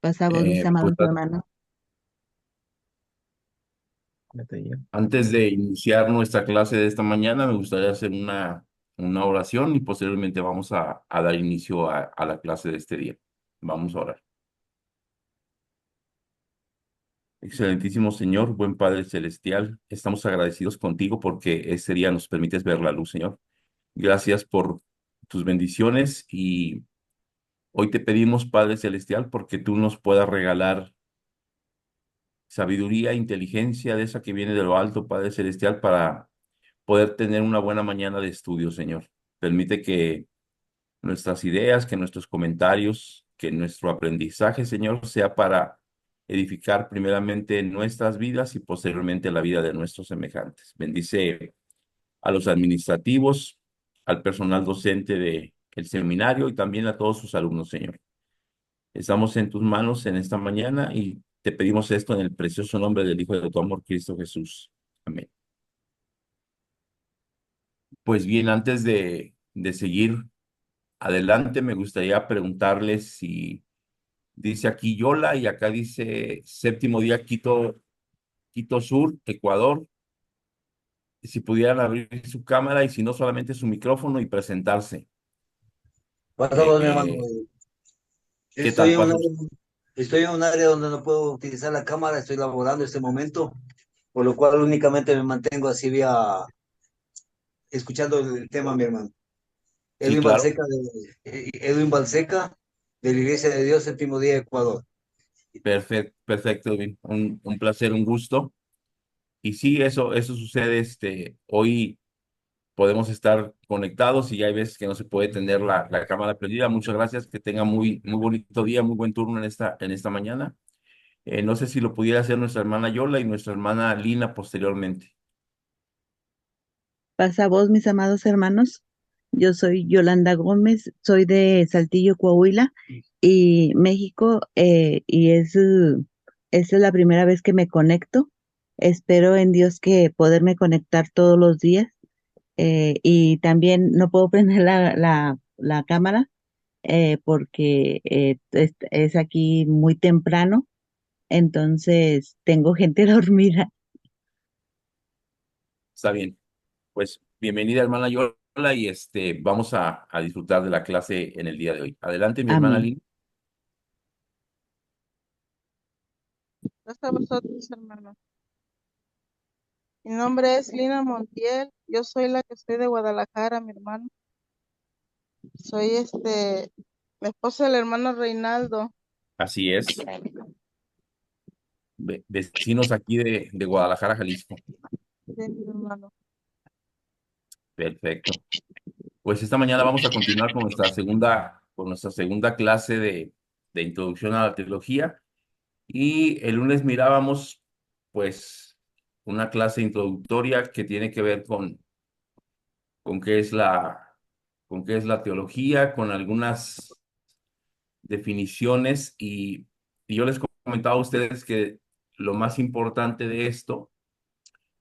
Pasamos, mis Pues amados hermanos. antes de iniciar nuestra clase de esta mañana, me gustaría hacer una oración y posteriormente vamos a dar inicio a la clase de este día. Vamos a orar. Excelentísimo Señor, buen Padre Celestial, estamos agradecidos contigo porque este día nos permites ver la luz, Señor. Gracias por tus bendiciones y hoy te pedimos, Padre Celestial, porque tú nos puedas regalar sabiduría, inteligencia de esa que viene de lo alto, Padre Celestial, para poder tener una buena mañana de estudio, Señor. Permite que nuestras ideas, que nuestros comentarios, que nuestro aprendizaje, Señor, sea para edificar primeramente nuestras vidas y posteriormente la vida de nuestros semejantes. Bendice a los administrativos, al personal docente del seminario y también a todos sus alumnos, Señor. Estamos en tus manos en esta mañana y te pedimos esto en el precioso nombre del Hijo de tu amor, Cristo Jesús. Amén. Pues bien, antes de seguir adelante, me gustaría preguntarles si dice aquí Yola y acá dice séptimo día Quito Sur, Ecuador. Si pudieran abrir su cámara y si no solamente su micrófono y presentarse. Pasamos, mi hermano. Eh, ¿Qué Estoy tal en un pasa? área, estoy en un área donde no puedo utilizar la cámara, estoy laborando este momento, por lo cual únicamente me mantengo así vía escuchando el tema, mi hermano. Sí, claro. Edwin Balseca, de la Iglesia de Dios, Séptimo Día, Ecuador. Perfecto, perfecto, Edwin. Un placer, un gusto. Y sí, eso sucede. Hoy podemos estar conectados y hay veces que no se puede tener la cámara prendida. Muchas gracias. Que tenga muy bonito día, muy buen turno en esta mañana. No sé si lo pudiera hacer nuestra hermana Yola y nuestra hermana Lina posteriormente. Pasamos, mis amados hermanos. Yo soy Yolanda Gómez, soy de Saltillo, Coahuila, y México, esta es la primera vez que me conecto. Espero en Dios que poderme conectar todos los días. Y también no puedo prender la cámara porque es aquí muy temprano, entonces tengo gente dormida. Está bien. Pues bienvenida, hermana Yola, y vamos a disfrutar de la clase en el día de hoy. Adelante, mi hermana Amén. Lina. Gracias a vosotros, hermanos. Mi nombre es Lina Montiel. Yo soy la que soy de Guadalajara, mi hermano. Soy la esposa del hermano Reinaldo. Así es. Vecinos aquí de Guadalajara, Jalisco. Sí, mi hermano. Perfecto. Pues esta mañana vamos a continuar con nuestra segunda clase de introducción a la teología. Y el lunes mirábamos, pues, una clase introductoria que tiene que ver con qué es con qué es la teología, con algunas definiciones. Y yo les comentaba a ustedes que lo más importante de esto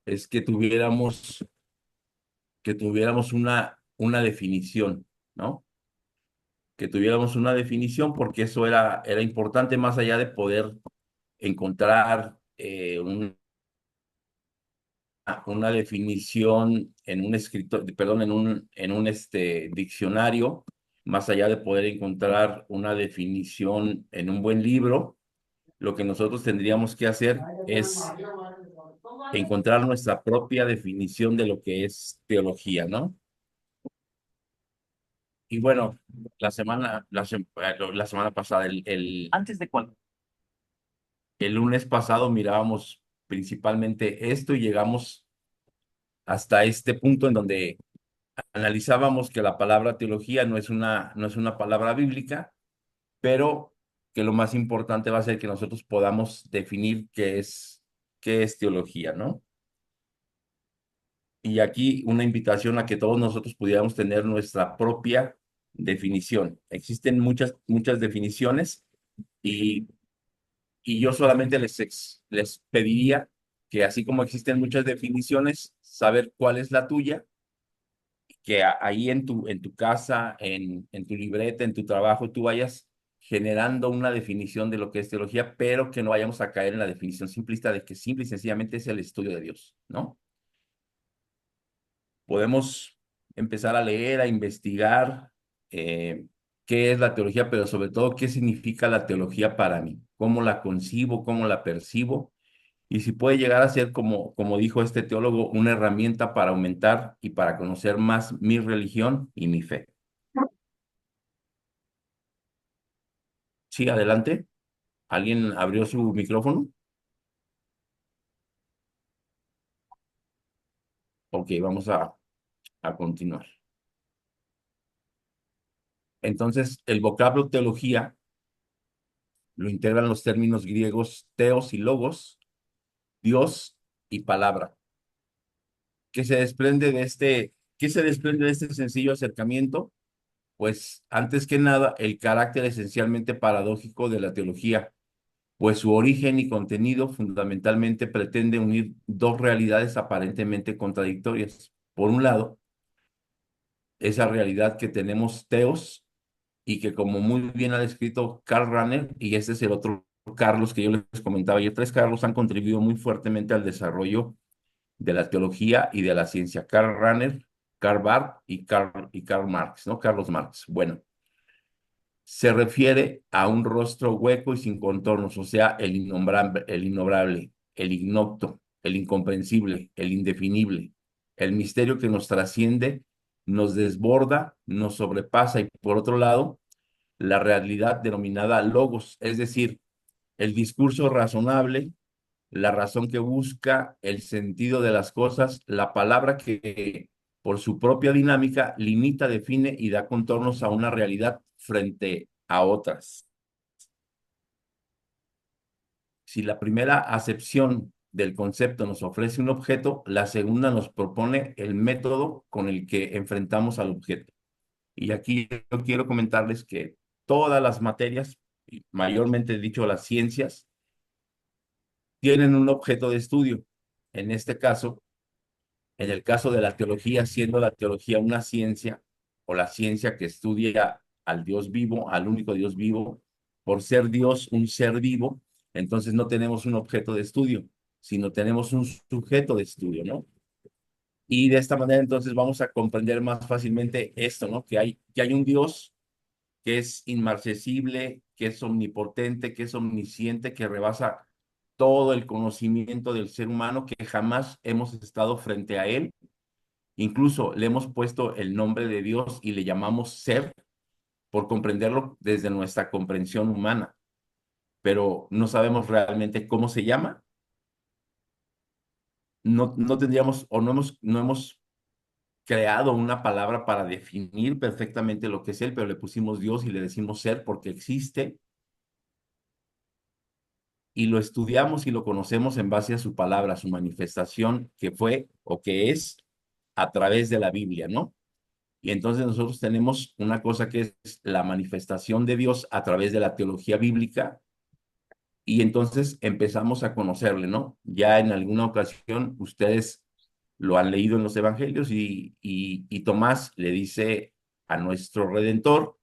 es que tuviéramos una definición, ¿no? Que tuviéramos una definición porque eso era importante más allá de poder encontrar una definición en un escritor, perdón, en un diccionario, más allá de poder encontrar una definición en un buen libro. Lo que nosotros tendríamos que hacer es encontrar nuestra propia definición de lo que es teología, ¿no? Y bueno, la semana pasada, antes de cuándo, el lunes pasado mirábamos principalmente esto y llegamos hasta este punto en donde analizábamos que la palabra teología no es una palabra bíblica, pero que lo más importante va a ser que nosotros podamos definir qué es teología, ¿no? Y aquí una invitación a que todos nosotros pudiéramos tener nuestra propia definición. Existen muchas definiciones y, y yo solamente les pediría que así como existen muchas definiciones, saber cuál es la tuya, que ahí en tu casa, en tu libreta, en tu trabajo, tú vayas generando una definición de lo que es teología, pero que no vayamos a caer en la definición simplista de que simple y sencillamente es el estudio de Dios, ¿no? Podemos empezar a leer, a investigar qué es la teología, pero sobre todo qué significa la teología para mí, cómo la concibo, cómo la percibo, y si puede llegar a ser, como dijo este teólogo, una herramienta para aumentar y para conocer más mi religión y mi fe. Sí, adelante. ¿Alguien abrió su micrófono? Ok, vamos a continuar. Entonces, el vocablo teología lo integran los términos griegos teos y logos, Dios y palabra. ¿Qué se desprende de este sencillo acercamiento? Pues antes que nada, el carácter esencialmente paradójico de la teología, pues su origen y contenido fundamentalmente pretende unir dos realidades aparentemente contradictorias. Por un lado, esa realidad que tenemos teos y que como muy bien ha descrito Karl Rahner, y este es el otro Carlos que yo les comentaba, y tres Carlos han contribuido muy fuertemente al desarrollo de la teología y de la ciencia, Karl Rahner, Karl Barth y Karl Marx, ¿no? Carlos Marx. Bueno, se refiere a un rostro hueco y sin contornos, o sea, el innombrable, el ignoto, el incomprensible, el indefinible, el misterio que nos trasciende, nos desborda, nos sobrepasa y por otro lado, la realidad denominada logos, es decir, el discurso razonable, la razón que busca, el sentido de las cosas, la palabra que por su propia dinámica limita, define y da contornos a una realidad frente a otras. Si la primera acepción del concepto nos ofrece un objeto, la segunda nos propone el método con el que enfrentamos al objeto. Y aquí yo quiero comentarles que todas las materias, y mayormente dicho las ciencias, tienen un objeto de estudio. En este caso, en el caso de la teología, siendo la teología una ciencia o la ciencia que estudia al Dios vivo, al único Dios vivo, por ser Dios un ser vivo, entonces no tenemos un objeto de estudio, sino tenemos un sujeto de estudio, ¿no? Y de esta manera entonces vamos a comprender más fácilmente esto, ¿no? Que hay un Dios que es inmarcesible, que es omnipotente, que es omnisciente, que rebasa todo el conocimiento del ser humano, que jamás hemos estado frente a él. Incluso le hemos puesto el nombre de Dios y le llamamos ser por comprenderlo desde nuestra comprensión humana, pero no sabemos realmente cómo se llama. No tendríamos o no hemos creado una palabra para definir perfectamente lo que es él, pero le pusimos Dios y le decimos ser porque existe y lo estudiamos y lo conocemos en base a su palabra, su manifestación que fue o que es a través de la Biblia, ¿no? Y entonces nosotros tenemos una cosa que es la manifestación de Dios a través de la teología bíblica y entonces empezamos a conocerle, ¿no? Ya en alguna ocasión ustedes lo han leído en los evangelios y Tomás le dice a nuestro Redentor,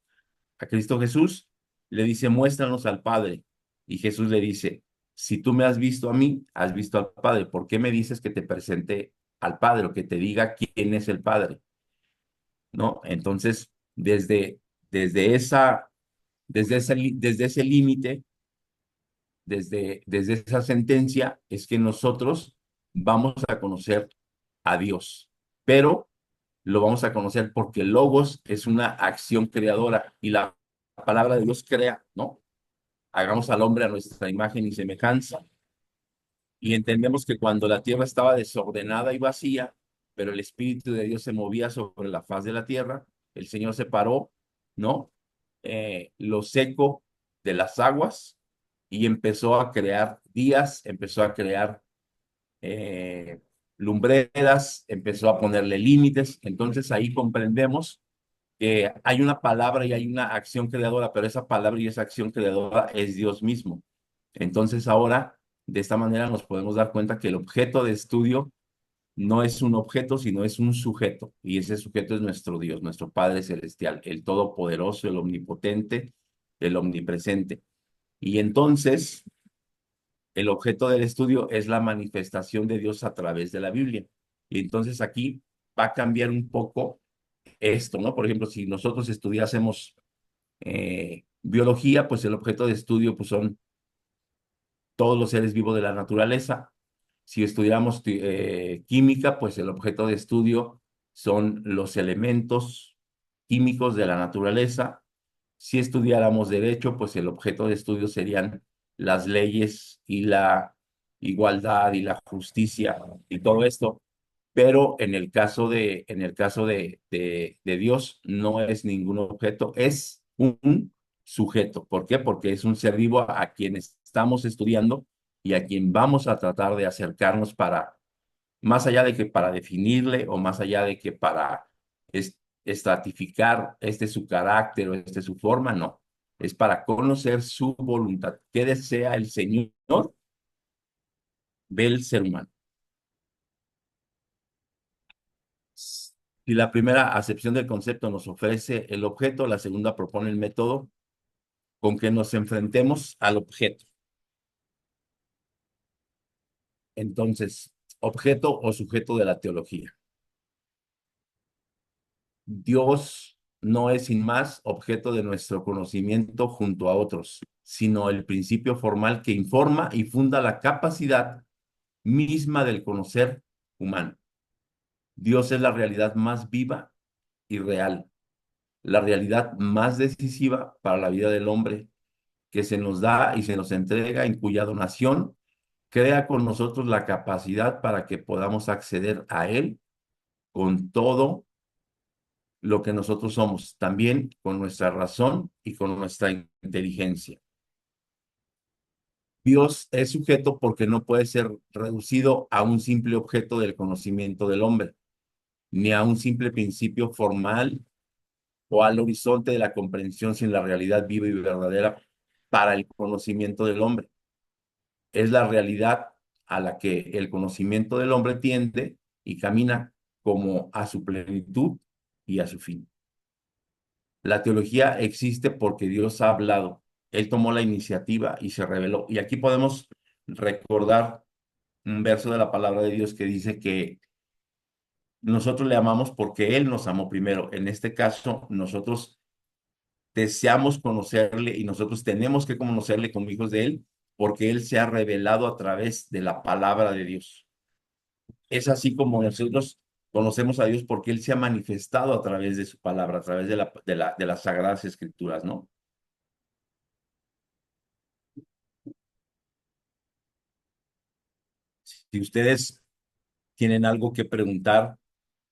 a Cristo Jesús, le dice, muéstranos al Padre. Y Jesús le dice, si tú me has visto a mí, has visto al Padre. ¿Por qué me dices que te presente al Padre o que te diga quién es el Padre? ¿No? Entonces, desde esa, desde ese límite, desde esa sentencia, es que nosotros vamos a conocer a Dios. Pero lo vamos a conocer porque logos es una acción creadora y la palabra de Dios crea, ¿no? Hagamos al hombre a nuestra imagen y semejanza. Y entendemos que cuando la tierra estaba desordenada y vacía, pero el Espíritu de Dios se movía sobre la faz de la tierra, el Señor separó, ¿no? Lo seco de las aguas y empezó a crear días, empezó a crear eh, lumbreras, empezó a ponerle límites. Entonces ahí comprendemos que hay una palabra y hay una acción creadora, pero esa palabra y esa acción creadora es Dios mismo. Entonces ahora, de esta manera nos podemos dar cuenta que el objeto de estudio no es un objeto, sino es un sujeto. Y ese sujeto es nuestro Dios, nuestro Padre Celestial, el Todopoderoso, el Omnipotente, el omnipresente. Y entonces, el objeto del estudio es la manifestación de Dios a través de la Biblia. Y entonces aquí va a cambiar un poco esto, ¿no? Por ejemplo, si nosotros estudiásemos biología, pues el objeto de estudio pues, son todos los seres vivos de la naturaleza. Si estudiamos química, pues el objeto de estudio son los elementos químicos de la naturaleza. Si estudiáramos derecho, pues el objeto de estudio serían las leyes y la igualdad y la justicia y todo esto. Pero en el caso de Dios, no es ningún objeto, es un sujeto. ¿Por qué? Porque es un ser vivo a quien estamos estudiando y a quien vamos a tratar de acercarnos para, más allá de que para definirle o más allá de que para estratificar su carácter o su forma, no. Es para conocer su voluntad. ¿Qué desea el Señor del ser humano? Si la primera acepción del concepto nos ofrece el objeto, la segunda propone el método con que nos enfrentemos al objeto. Entonces, objeto o sujeto de la teología. Dios no es sin más objeto de nuestro conocimiento junto a otros, sino el principio formal que informa y funda la capacidad misma del conocer humano. Dios es la realidad más viva y real, la realidad más decisiva para la vida del hombre, que se nos da y se nos entrega, en cuya donación crea con nosotros la capacidad para que podamos acceder a Él con todo lo que nosotros somos, también con nuestra razón y con nuestra inteligencia. Dios es sujeto porque no puede ser reducido a un simple objeto del conocimiento del hombre, ni a un simple principio formal o al horizonte de la comprensión sin la realidad viva y verdadera para el conocimiento del hombre. Es la realidad a la que el conocimiento del hombre tiende y camina como a su plenitud y a su fin. La teología existe porque Dios ha hablado. Él tomó la iniciativa y se reveló. Y aquí podemos recordar un verso de la palabra de Dios que dice que nosotros le amamos porque Él nos amó primero. En este caso, nosotros deseamos conocerle y nosotros tenemos que conocerle como hijos de Él porque Él se ha revelado a través de la palabra de Dios. Es así como nosotros conocemos a Dios porque Él se ha manifestado a través de su palabra, a través de las sagradas escrituras, ¿no? Si ustedes tienen algo que preguntar,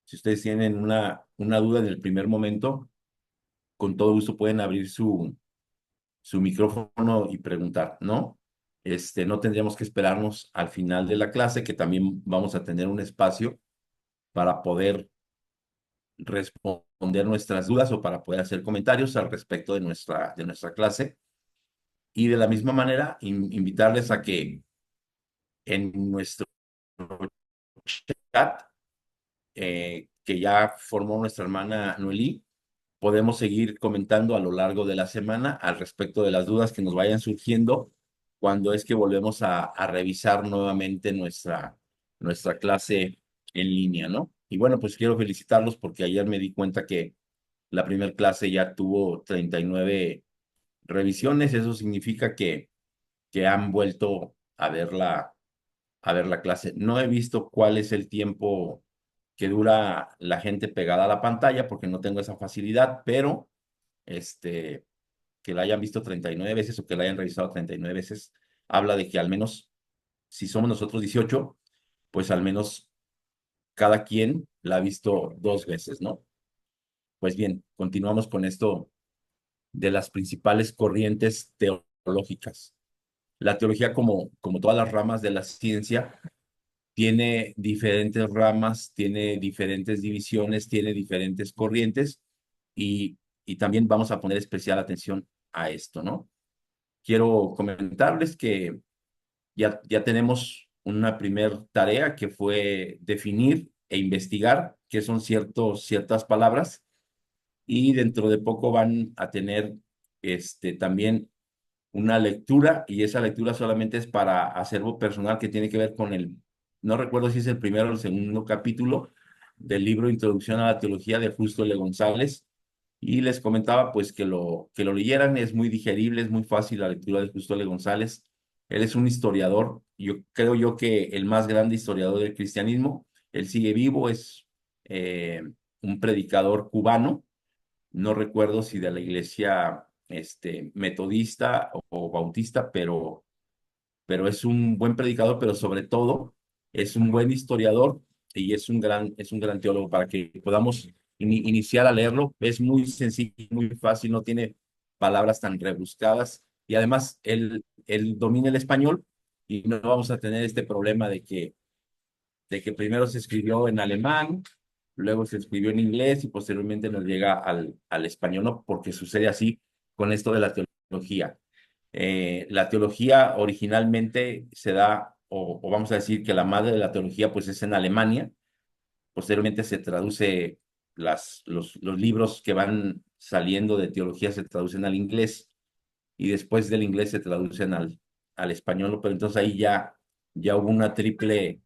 si ustedes tienen una duda en el primer momento, con todo gusto pueden abrir su micrófono y preguntar, ¿no? No tendríamos que esperarnos al final de la clase, que también vamos a tener un espacio para poder responder nuestras dudas o para poder hacer comentarios al respecto de nuestra clase. Y de la misma manera, invitarles a que en nuestro chat, que ya formó nuestra hermana Noelí, podemos seguir comentando a lo largo de la semana al respecto de las dudas que nos vayan surgiendo cuando es que volvemos a revisar nuevamente nuestra clase en línea, ¿no? Y bueno, pues quiero felicitarlos porque ayer me di cuenta que la primera clase ya tuvo 39 revisiones. Eso significa que han vuelto a ver la clase. No he visto cuál es el tiempo que dura la gente pegada a la pantalla porque no tengo esa facilidad, pero que la hayan visto 39 veces o que la hayan revisado 39 veces, habla de que al menos, si somos nosotros 18, pues al menos cada quien la ha visto 2 veces, ¿no? Pues bien, continuamos con esto de las principales corrientes teológicas. La teología, como todas las ramas de la ciencia, tiene diferentes ramas, tiene diferentes divisiones, tiene diferentes corrientes y también vamos a poner especial atención a esto, ¿no? Quiero comentarles que ya tenemos una primer tarea que fue definir e investigar qué son ciertas palabras y dentro de poco van a tener también una lectura, y esa lectura solamente es para acervo personal que tiene que ver con no recuerdo si es el primero o el segundo capítulo del libro Introducción a la Teología de Justo L. González. Y les comentaba pues que lo leyeran, es muy digerible, es muy fácil la lectura de Justo L. González. Él es un historiador, yo creo yo que el más grande historiador del cristianismo. Él sigue vivo, es eh, un predicador cubano, no recuerdo si de la iglesia metodista o bautista, pero es un buen predicador, pero sobre todo es un buen historiador y es un gran teólogo para que podamos iniciar a leerlo. Es muy sencillo, muy fácil, no tiene palabras tan rebuscadas y además él domina el español y no vamos a tener este problema de que primero se escribió en alemán, luego se escribió en inglés y posteriormente nos llega al español, ¿no? Porque sucede así con esto de la teología. La teología originalmente se da, o vamos a decir que la madre de la teología pues es en Alemania, posteriormente se traduce, los libros que van saliendo de teología se traducen al inglés y después del inglés se traducen al español, ¿no? Pero entonces ahí ya hubo una triple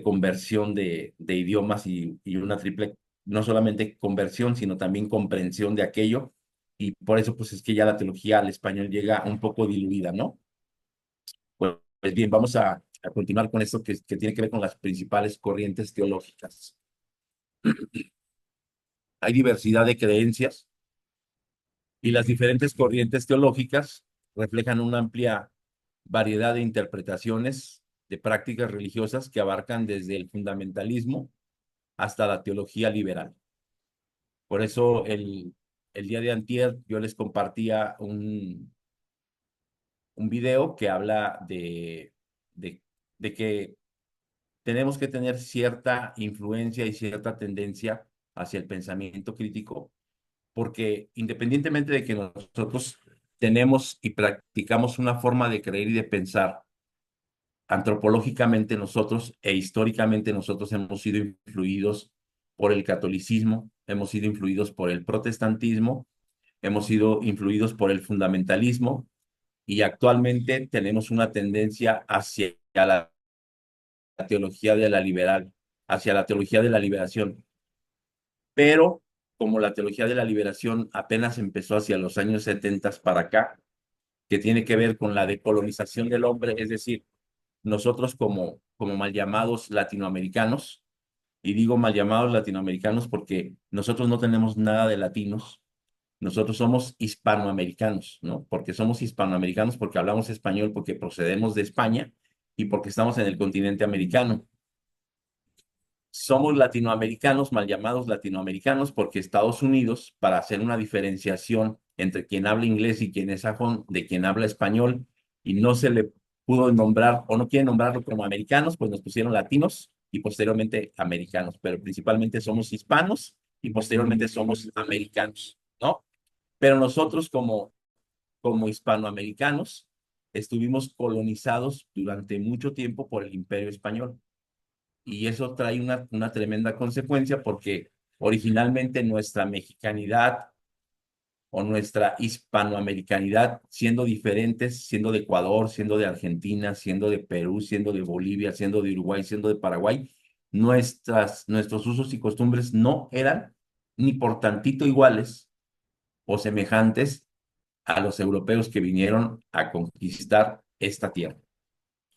conversión de idiomas y una triple, no solamente conversión, sino también comprensión de aquello. Y por eso, pues es que ya la teología al español llega un poco diluida, ¿no? Pues bien, vamos a continuar con esto que tiene que ver con las principales corrientes teológicas. Hay diversidad de creencias y las diferentes corrientes teológicas reflejan una amplia variedad de interpretaciones de prácticas religiosas que abarcan desde el fundamentalismo hasta la teología liberal. Por eso el día de antier yo les compartía un video que habla de, de que tenemos que tener cierta influencia y cierta tendencia hacia el pensamiento crítico, porque independientemente de que nosotros tenemos y practicamos una forma de creer y de pensar, antropológicamente nosotros e históricamente nosotros hemos sido influidos por el catolicismo, hemos sido influidos por el protestantismo, hemos sido influidos por el fundamentalismo y actualmente tenemos una tendencia hacia la teología de la liberal, hacia la teología de la liberación. Pero como la teología de la liberación apenas empezó hacia los años 70 para acá, que tiene que ver con la decolonización del hombre, es decir, nosotros como mal llamados latinoamericanos, y digo mal llamados latinoamericanos porque nosotros no tenemos nada de latinos, nosotros somos hispanoamericanos, ¿no? Porque somos hispanoamericanos porque hablamos español, porque procedemos de España y porque estamos en el continente americano. Somos latinoamericanos, mal llamados latinoamericanos, porque Estados Unidos, para hacer una diferenciación entre quien habla inglés y quien es sajón, de quien habla español, y no se le pudo nombrar o no quieren nombrarlo como americanos, pues nos pusieron latinos y posteriormente americanos, pero principalmente somos hispanos y posteriormente somos americanos, ¿no? Pero nosotros como hispanoamericanos estuvimos colonizados durante mucho tiempo por el Imperio Español. Y eso trae una tremenda consecuencia porque originalmente nuestra mexicanidad o nuestra hispanoamericanidad, siendo diferentes, siendo de Ecuador, siendo de Argentina, siendo de Perú, siendo de Bolivia, siendo de Uruguay, siendo de Paraguay, nuestros usos y costumbres no eran ni por tantito iguales o semejantes a los europeos que vinieron a conquistar esta tierra.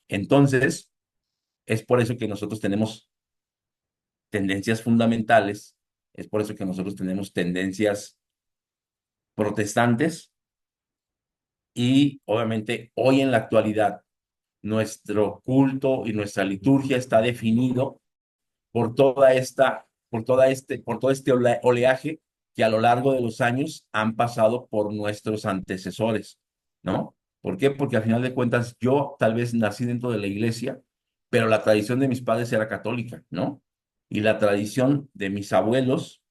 Entonces, es por eso que nosotros tenemos tendencias fundamentales, es por eso que nosotros tenemos tendencias protestantes y obviamente hoy en la actualidad nuestro culto y nuestra liturgia está definido por todo este oleaje que a lo largo de los años han pasado por nuestros antecesores, ¿no? ¿Por qué? Porque al final de cuentas yo tal vez nací dentro de la iglesia, pero la tradición de mis padres era católica, ¿no? Y la tradición de mis abuelos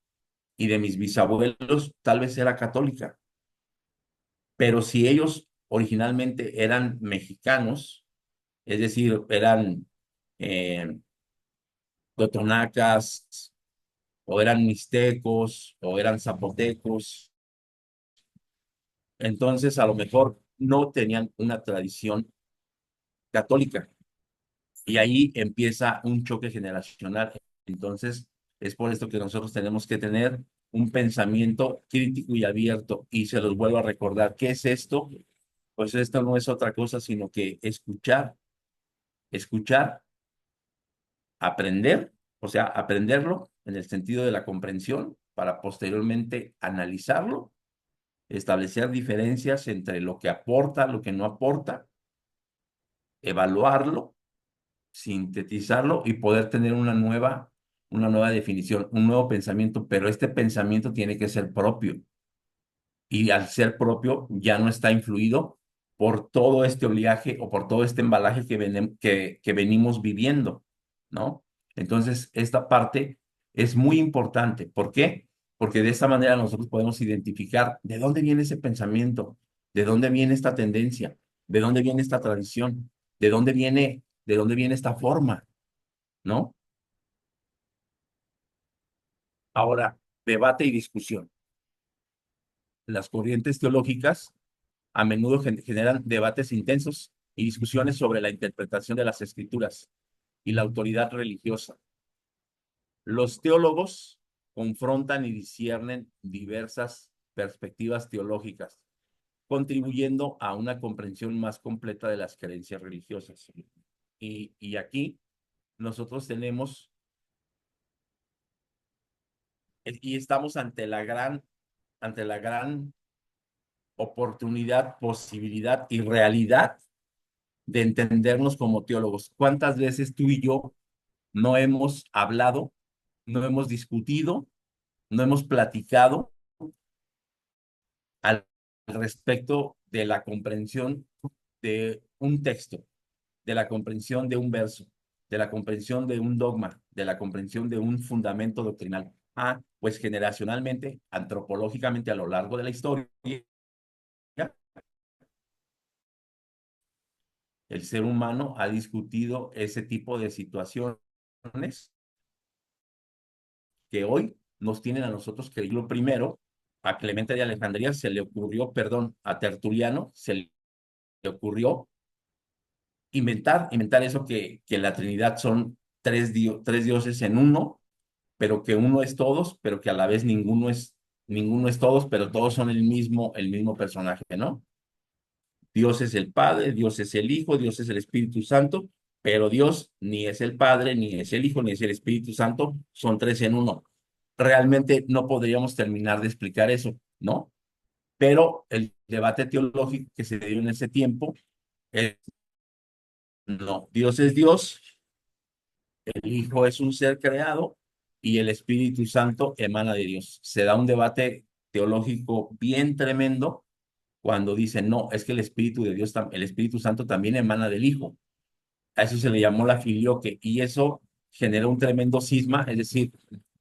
y de mis bisabuelos tal vez era católica, pero si ellos originalmente eran mexicanos, es decir, eran eh, totonacas, o eran mixtecos, o eran zapotecos, Entonces, a lo mejor no tenían una tradición católica. Y ahí empieza un choque generacional. Entonces, es por esto que nosotros tenemos que tener un pensamiento crítico y abierto. Y se los vuelvo a recordar, ¿qué es esto? Pues esto no es otra cosa, sino que escuchar, escuchar, aprender, o sea, aprenderlo en el sentido de la comprensión para posteriormente analizarlo, establecer diferencias entre lo que aporta, lo que no aporta, evaluarlo, sintetizarlo y poder tener una nueva definición, un nuevo pensamiento, pero este pensamiento tiene que ser propio y al ser propio ya no está influido por todo este oleaje o por todo este embalaje que venimos viviendo, ¿no? Entonces, esta parte es muy importante. ¿Por qué? Porque de esta manera nosotros podemos identificar de dónde viene ese pensamiento, de dónde viene esta tendencia, de dónde viene esta tradición, de dónde viene esta forma, ¿no? Ahora, debate y discusión. Las corrientes teológicas a menudo generan debates intensos y discusiones sobre la interpretación de las escrituras y la autoridad religiosa. Los teólogos confrontan y disciernen diversas perspectivas teológicas, contribuyendo a una comprensión más completa de las creencias religiosas. Y aquí nosotros tenemos y estamos ante la gran oportunidad, posibilidad y realidad de entendernos como teólogos. ¿Cuántas veces tú y yo no hemos hablado, no hemos discutido, no hemos platicado al respecto de la comprensión de un texto, de la comprensión de un verso, de la comprensión de un dogma, de la comprensión de un fundamento doctrinal? Ah, pues generacionalmente, antropológicamente a lo largo de la historia, el ser humano ha discutido ese tipo de situaciones que hoy nos tienen a nosotros que lo primero, a Clemente de Alejandría se le ocurrió, perdón, a Tertuliano se le ocurrió inventar eso que la Trinidad son tres dioses en uno, pero que uno es todos, pero que a la vez ninguno es todos, pero todos son el mismo personaje, ¿no? Dios es el Padre, Dios es el Hijo, Dios es el Espíritu Santo, pero Dios ni es el Padre, ni es el Hijo, ni es el Espíritu Santo, son tres en uno. Realmente no podríamos terminar de explicar eso, ¿no? Pero el debate teológico que se dio en ese tiempo es, no, Dios es Dios, el Hijo es un ser creado y el Espíritu Santo emana de Dios. Se da un debate teológico bien tremendo cuando dicen, no, es que el Espíritu de Dios, el Espíritu Santo también emana del Hijo. A eso se le llamó la filioque y eso generó un tremendo cisma, es decir,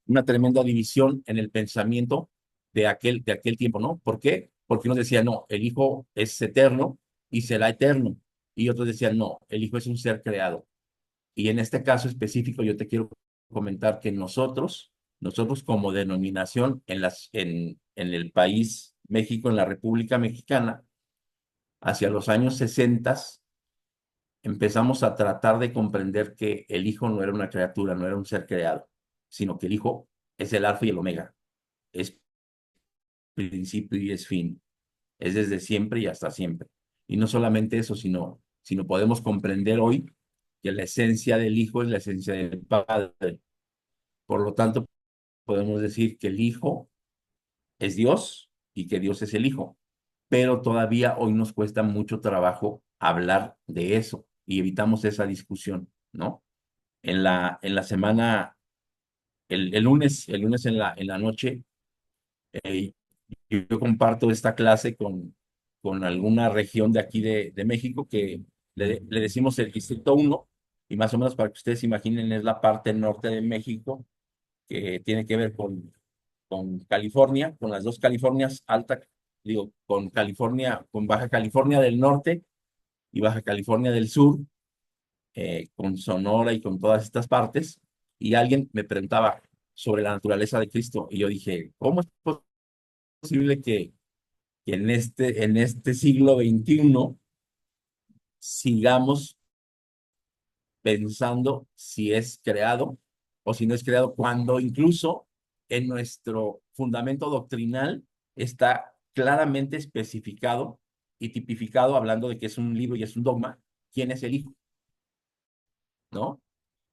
una tremenda división en el pensamiento de aquel tiempo, ¿no? ¿Por qué? Porque unos decían, no, el Hijo es eterno y será eterno. Y otros decían, no, el Hijo es un ser creado. Y en este caso específico yo te quiero comentar que nosotros como denominación en el país México, en la República Mexicana, hacia los años 60 empezamos a tratar de comprender que el Hijo no era una criatura, no era un ser creado, sino que el Hijo es el alfa y el omega, es principio y es fin, es desde siempre y hasta siempre. Y no solamente eso, sino podemos comprender hoy que la esencia del Hijo es la esencia del Padre. Por lo tanto, podemos decir que el Hijo es Dios y que Dios es el Hijo, pero todavía hoy nos cuesta mucho trabajo hablar de eso y evitamos esa discusión, ¿no? En la semana, el lunes en la noche, eh, yo comparto esta clase con alguna región de aquí de México que le decimos el Distrito uno y más o menos para que ustedes se imaginen es la parte norte de México que tiene que ver con California, con las dos Californias, con California, con Baja California del Norte y Baja California del Sur, con Sonora y con todas estas partes, y alguien me preguntaba sobre la naturaleza de Cristo, y yo dije, ¿cómo es posible que en este siglo XXI sigamos pensando si es creado o si no es creado, cuando incluso en nuestro fundamento doctrinal está claramente especificado y tipificado, hablando de que es un libro y es un dogma, quién es el Hijo, ¿no?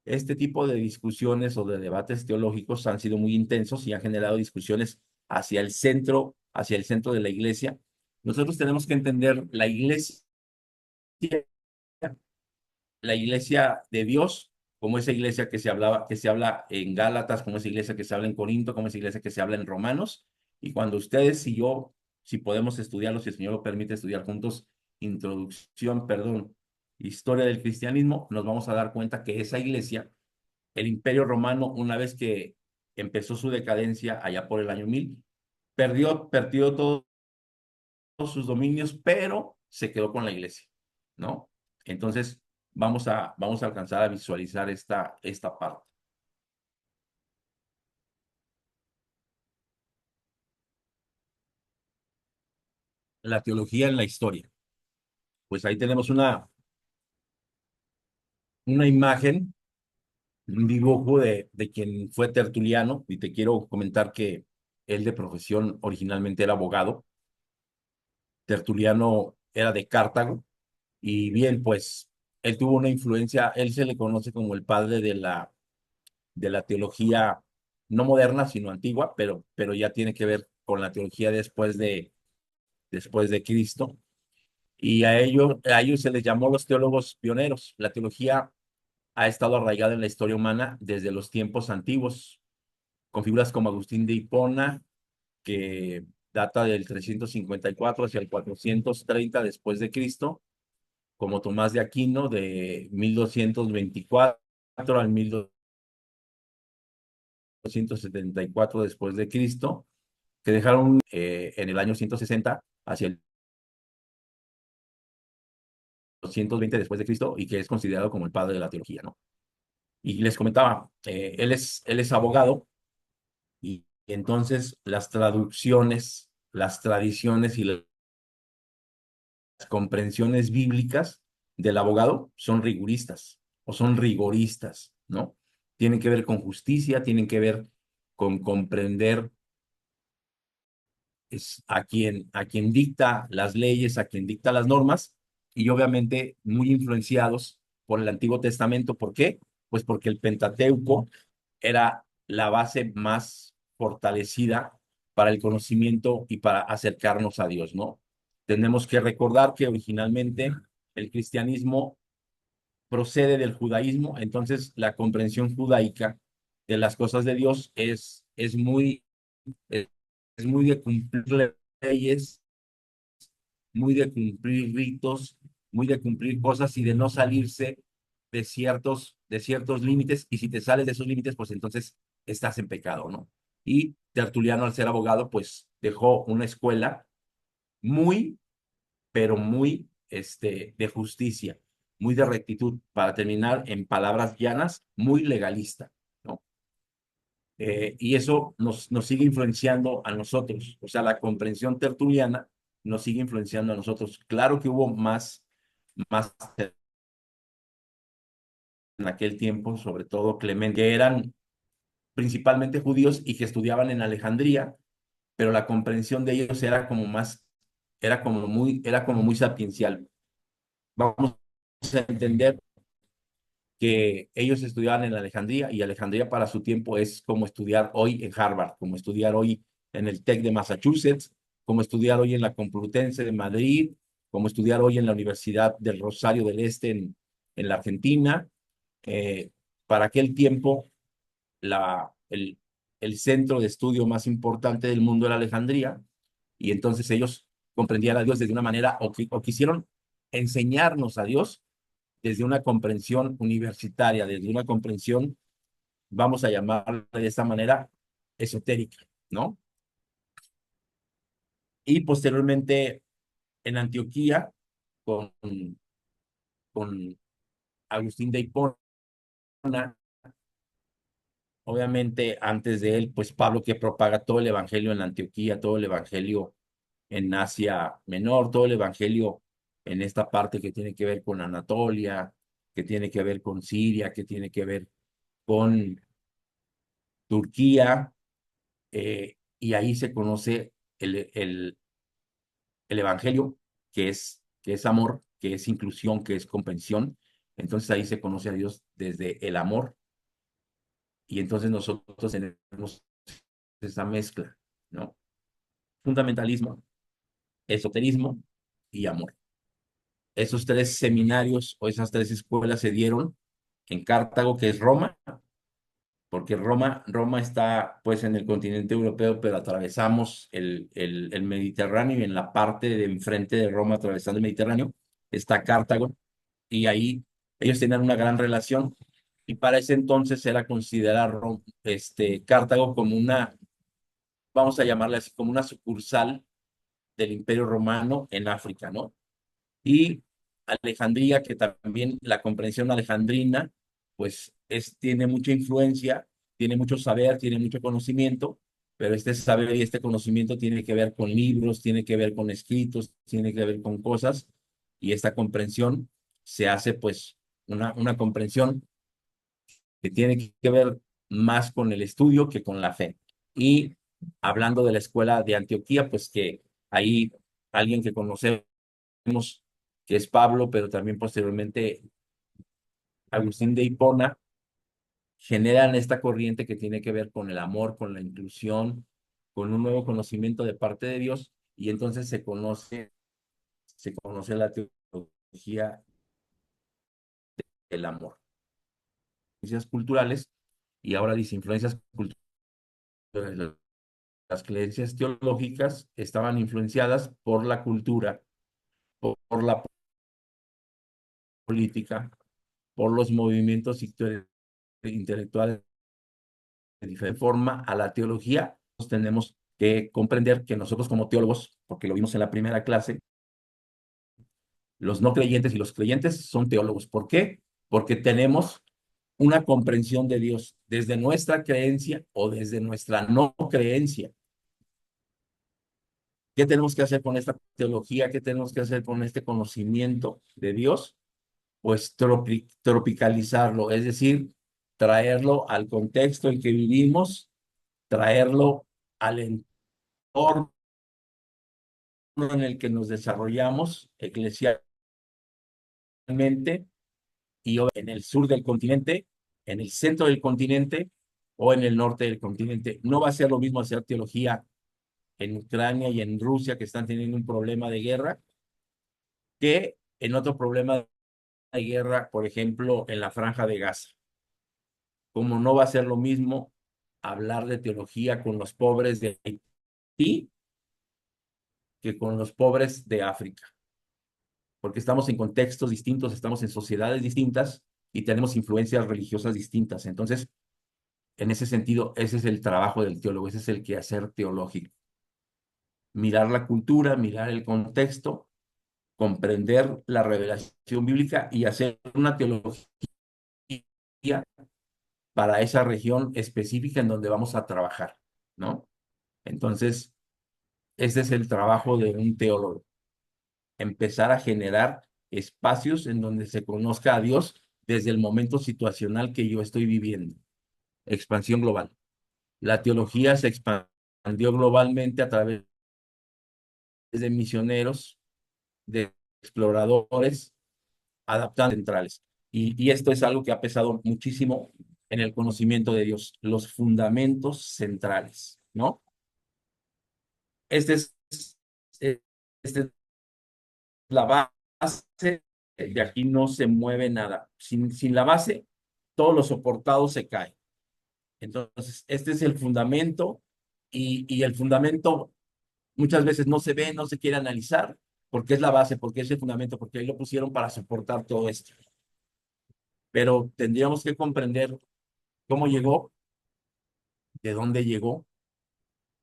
Este tipo de discusiones o de debates teológicos han sido muy intensos y han generado discusiones hacia el centro de la iglesia. Nosotros tenemos que entender la iglesia de Dios, como esa iglesia que se habla en Gálatas, como esa iglesia que se habla en Corinto, como esa iglesia que se habla en Romanos. Y cuando ustedes y yo, si podemos estudiarlo, si el Señor lo permite estudiar juntos, historia del cristianismo, nos vamos a dar cuenta que esa iglesia, el Imperio Romano, una vez que empezó su decadencia allá por el año 1000, perdió todos sus dominios, pero se quedó con la iglesia, ¿no? Entonces, vamos a alcanzar a visualizar esta parte. La teología en la historia. Pues ahí tenemos una imagen, un dibujo de quien fue Tertuliano, y te quiero comentar que él de profesión originalmente era abogado. Tertuliano era de Cartago, y bien, pues él tuvo una influencia, él se le conoce como el padre de la teología no moderna, sino antigua, pero ya tiene que ver con la teología después de Cristo. Y a ellos se les llamó los teólogos pioneros. La teología ha estado arraigada en la historia humana desde los tiempos antiguos, con figuras como Agustín de Hipona, que data del 354 hacia el 430 después de Cristo, como Tomás de Aquino, de 1224 al 1274 después de Cristo, que dejaron en el año 160 hacia el 220 después de Cristo, y que es considerado como el padre de la teología, ¿no? Y les comentaba, él es abogado, y entonces las traducciones, las tradiciones y las comprensiones bíblicas del abogado son riguristas o son rigoristas, ¿no? Tienen que ver con justicia, tienen que ver con comprender a quien dicta las leyes, a quien dicta las normas, y obviamente muy influenciados por el Antiguo Testamento. ¿Por qué? Pues porque el Pentateuco era la base más fortalecida para el conocimiento y para acercarnos a Dios, ¿no? Tenemos que recordar que originalmente el cristianismo procede del judaísmo, entonces la comprensión judaica de las cosas de Dios es muy de cumplir leyes, muy de cumplir ritos, muy de cumplir cosas y de no salirse de ciertos límites. Y si te sales de esos límites, pues entonces estás en pecado, ¿no? Y Tertuliano, al ser abogado, pues dejó una escuela muy, pero muy de justicia, muy de rectitud, para terminar en palabras llanas, muy legalista, ¿no? Y eso nos sigue influenciando a nosotros. O sea, la comprensión tertuliana nos sigue influenciando a nosotros. Claro que hubo más en aquel tiempo, sobre todo Clemente, que eran principalmente judíos y que estudiaban en Alejandría, pero la comprensión de ellos era como muy sapiencial. Vamos a entender que ellos estudiaban en Alejandría, y Alejandría para su tiempo es como estudiar hoy en Harvard, como estudiar hoy en el TEC de Massachusetts, como estudiar hoy en la Complutense de Madrid, como estudiar hoy en la Universidad del Rosario del Este en la Argentina. Eh, para aquel tiempo, el centro de estudio más importante del mundo era Alejandría, y entonces ellos comprendían a Dios desde una manera, o quisieron enseñarnos a Dios desde una comprensión universitaria, desde una comprensión, vamos a llamarla de esta manera, esotérica, ¿no? Y posteriormente en Antioquía, con, con Agustín de Hipona, obviamente antes de él, pues Pablo, que propaga todo el evangelio en Antioquía, todo el evangelio en Asia Menor, todo el evangelio en esta parte que tiene que ver con Anatolia, que tiene que ver con Siria, que tiene que ver con Turquía, y ahí se conoce el evangelio, que es amor, que es inclusión, que es comprensión. Entonces ahí se conoce a Dios desde el amor, y entonces nosotros tenemos esa mezcla, ¿no? Fundamentalismo, esoterismo y amor. Esos tres seminarios o esas tres escuelas se dieron en Cartago, que es Roma, porque Roma está pues en el continente europeo, pero atravesamos el Mediterráneo, y en la parte de enfrente de Roma, atravesando el Mediterráneo, está Cartago, y ahí ellos tenían una gran relación, y para ese entonces era considerar Cartago como una, vamos a llamarle así, como una sucursal del Imperio Romano en África, ¿no? Y Alejandría, que también la comprensión alejandrina, pues tiene mucha influencia, tiene mucho saber, tiene mucho conocimiento, pero este saber y este conocimiento tiene que ver con libros, tiene que ver con escritos, tiene que ver con cosas, y esta comprensión se hace pues una comprensión que tiene que ver más con el estudio que con la fe. Y hablando de la escuela de Antioquía, pues que ahí alguien que conocemos, que es Pablo, pero también posteriormente Agustín de Hipona, generan esta corriente que tiene que ver con el amor, con la inclusión, con un nuevo conocimiento de parte de Dios, y entonces se conoce la teología del amor. Influencias culturales, y ahora dice influencias culturales. Las creencias teológicas estaban influenciadas por la cultura, por la política, por los movimientos intelectuales de diferente forma a la teología. Tenemos que comprender que nosotros como teólogos, porque lo vimos en la primera clase, los no creyentes y los creyentes son teólogos. ¿Por qué? Porque tenemos una comprensión de Dios desde nuestra creencia o desde nuestra no creencia. ¿Qué tenemos que hacer con esta teología? ¿Qué tenemos que hacer con este conocimiento de Dios? Pues tropicalizarlo, es decir, traerlo al contexto en que vivimos, traerlo al entorno en el que nos desarrollamos eclesialmente, y en el sur del continente, en el centro del continente o en el norte del continente. No va a ser lo mismo hacer teología en Ucrania y en Rusia, que están teniendo un problema de guerra, que en otro problema de guerra, por ejemplo, en la Franja de Gaza. Como no va a ser lo mismo hablar de teología con los pobres de Haití que con los pobres de África, porque estamos en contextos distintos, estamos en sociedades distintas y tenemos influencias religiosas distintas. Entonces, en ese sentido, ese es el trabajo del teólogo, ese es el quehacer teológico. Mirar la cultura, mirar el contexto, comprender la revelación bíblica y hacer una teología para esa región específica en donde vamos a trabajar, ¿no? Entonces, este es el trabajo de un teólogo: empezar a generar espacios en donde se conozca a Dios desde el momento situacional que yo estoy viviendo. Expansión global. La teología se expandió globalmente a través de misioneros, de exploradores, adaptantes centrales. Y esto es algo que ha pesado muchísimo en el conocimiento de Dios, los fundamentos centrales, ¿no? Este es, este la base, de aquí no se mueve nada. Sin la base, todo lo soportado se cae. Entonces, este es el fundamento, y el fundamento muchas veces no se ve, no se quiere analizar, porque es la base, porque es el fundamento, porque ahí lo pusieron para soportar todo esto. Pero tendríamos que comprender cómo llegó, de dónde llegó,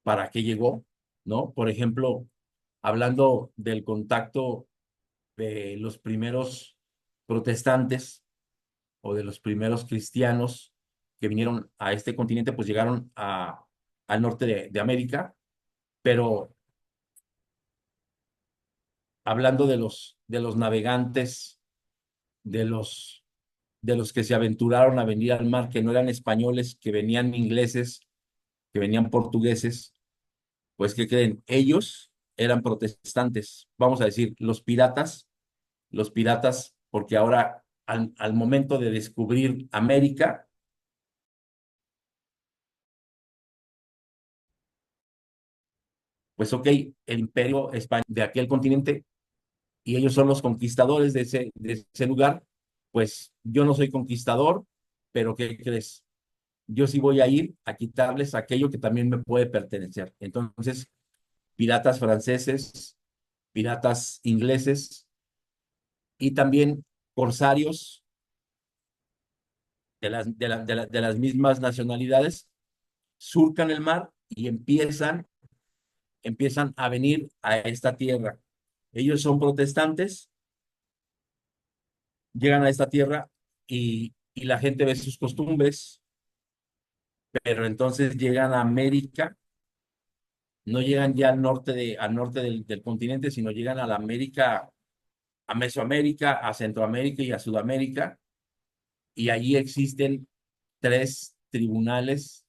para qué llegó, ¿no? Por ejemplo, hablando del contacto de los primeros protestantes o de los primeros cristianos que vinieron a este continente, pues llegaron al norte de América, pero hablando de los navegantes, de de los que se aventuraron a venir al mar, que no eran españoles, que venían ingleses, que venían portugueses, pues ¿qué creen? Ellos eran protestantes, vamos a decir, los piratas, porque ahora al momento de descubrir América, pues ok, el imperio español de aquel continente y ellos son los conquistadores de ese lugar, pues yo no soy conquistador, pero ¿qué crees? Yo sí voy a ir a quitarles aquello que también me puede pertenecer. Entonces, piratas franceses, piratas ingleses y también corsarios de las mismas nacionalidades surcan el mar y empiezan a venir a esta tierra. Ellos son protestantes, llegan a esta tierra y la gente ve sus costumbres, pero entonces llegan a América, no llegan ya al norte del continente, sino llegan a la América, a Mesoamérica, a Centroamérica y a Sudamérica, y allí existen tres tribunales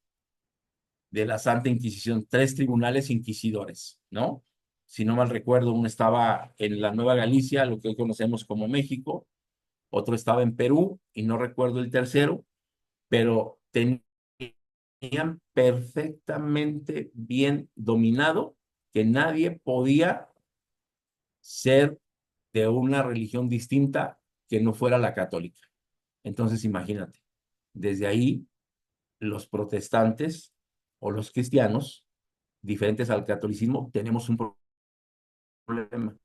de la Santa Inquisición, tres tribunales inquisidores, ¿no? Si no mal recuerdo, uno estaba en la Nueva Galicia, lo que hoy conocemos como México, otro estaba en Perú, y no recuerdo el tercero, pero tenían perfectamente bien dominado que nadie podía ser de una religión distinta que no fuera la católica. Entonces, imagínate, desde ahí los protestantes o los cristianos, diferentes al catolicismo, tenemos un problema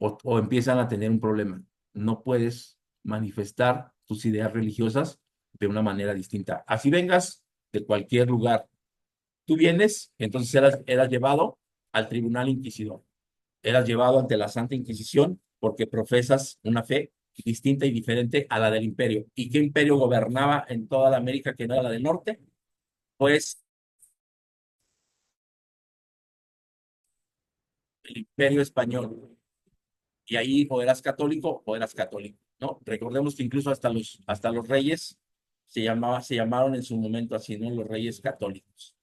o empiezan a tener un problema. No puedes manifestar tus ideas religiosas de una manera distinta. Así vengas de cualquier lugar. Tú vienes, entonces eras llevado al tribunal inquisidor. Eras llevado ante la Santa Inquisición porque profesas una fe distinta y diferente a la del imperio. ¿Y qué imperio gobernaba en toda la América que no era la del norte? Pues el imperio español. Y ahí o eras católico, ¿no? Recordemos que incluso hasta los reyes se llamaron en su momento así, ¿no? Los reyes católicos.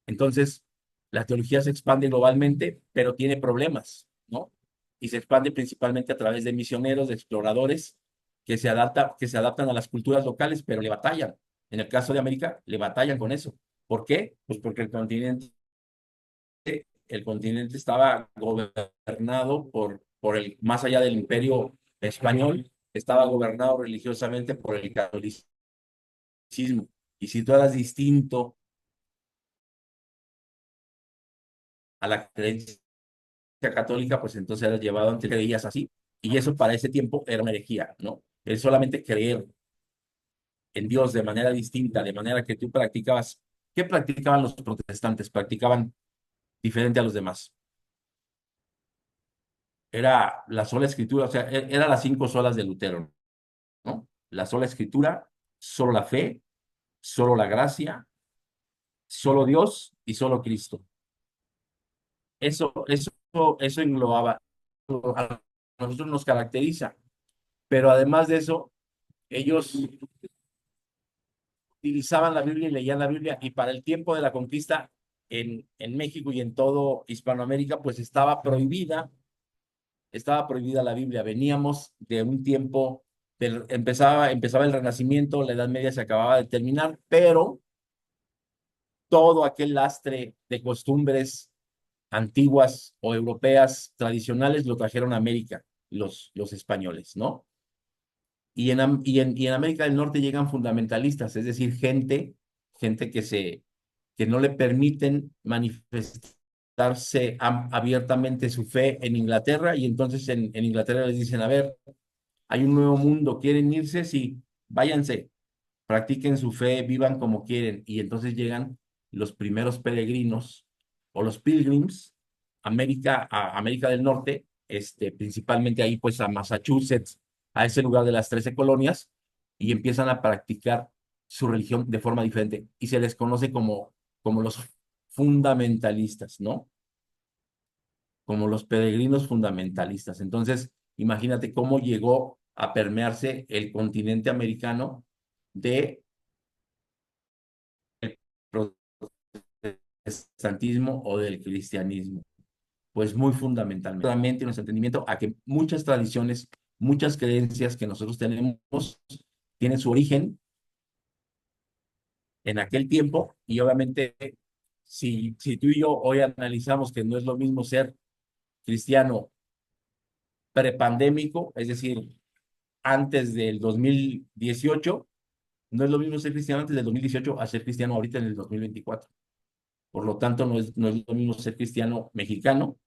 Entonces, la teología se expande globalmente, pero tiene problemas, ¿no? Y se expande principalmente a través de misioneros, de exploradores, que se adaptan a las culturas locales, pero le batallan. En el caso de América, le batallan con eso. ¿Por qué? Pues porque el continente estaba gobernado más allá del imperio español, estaba gobernado religiosamente por el catolicismo. Y si tú eras distinto a la creencia católica, pues entonces eras llevado ante creías así. Y eso para ese tiempo era una herejía, ¿no? El solamente creer en Dios de manera distinta, de manera que tú practicabas. ¿Qué practicaban los protestantes? Practicaban diferente a los demás. Era la sola escritura, o sea, era las cinco solas de Lutero, ¿no? La sola escritura, solo la fe, solo la gracia, solo Dios y solo Cristo. Eso englobaba, a nosotros nos caracteriza, pero además de eso, ellos utilizaban la Biblia y leían la Biblia, y para el tiempo de la conquista en México y en todo Hispanoamérica, pues estaba prohibida la Biblia. Veníamos de un tiempo, empezaba el Renacimiento, la Edad Media se acababa de terminar, pero todo aquel lastre de costumbres antiguas o europeas tradicionales lo trajeron a América, los españoles, ¿no? Y en América del Norte llegan fundamentalistas, es decir, gente que no le permiten manifestarse abiertamente su fe en Inglaterra, y entonces en Inglaterra les dicen, a ver, hay un nuevo mundo, ¿quieren irse? Sí, váyanse, practiquen su fe, vivan como quieren. Y entonces llegan los primeros peregrinos o los pilgrims a América del Norte, principalmente ahí pues a Massachusetts, a ese lugar de las 13 colonias, y empiezan a practicar su religión de forma diferente. Y se les conoce como los fundamentalistas, ¿no? como los peregrinos fundamentalistas. Entonces, imagínate cómo llegó a permearse el continente americano de protestantismo o del cristianismo. Pues muy fundamentalmente, realmente nuestro entendimiento a que muchas tradiciones, muchas creencias que nosotros tenemos, tienen su origen en aquel tiempo y obviamente si tú y yo hoy analizamos que no es lo mismo ser cristiano prepandémico, es decir, antes del 2018, no es lo mismo ser cristiano antes del 2018 a ser cristiano ahorita en el 2024. Por lo tanto, no es lo mismo ser cristiano mexicano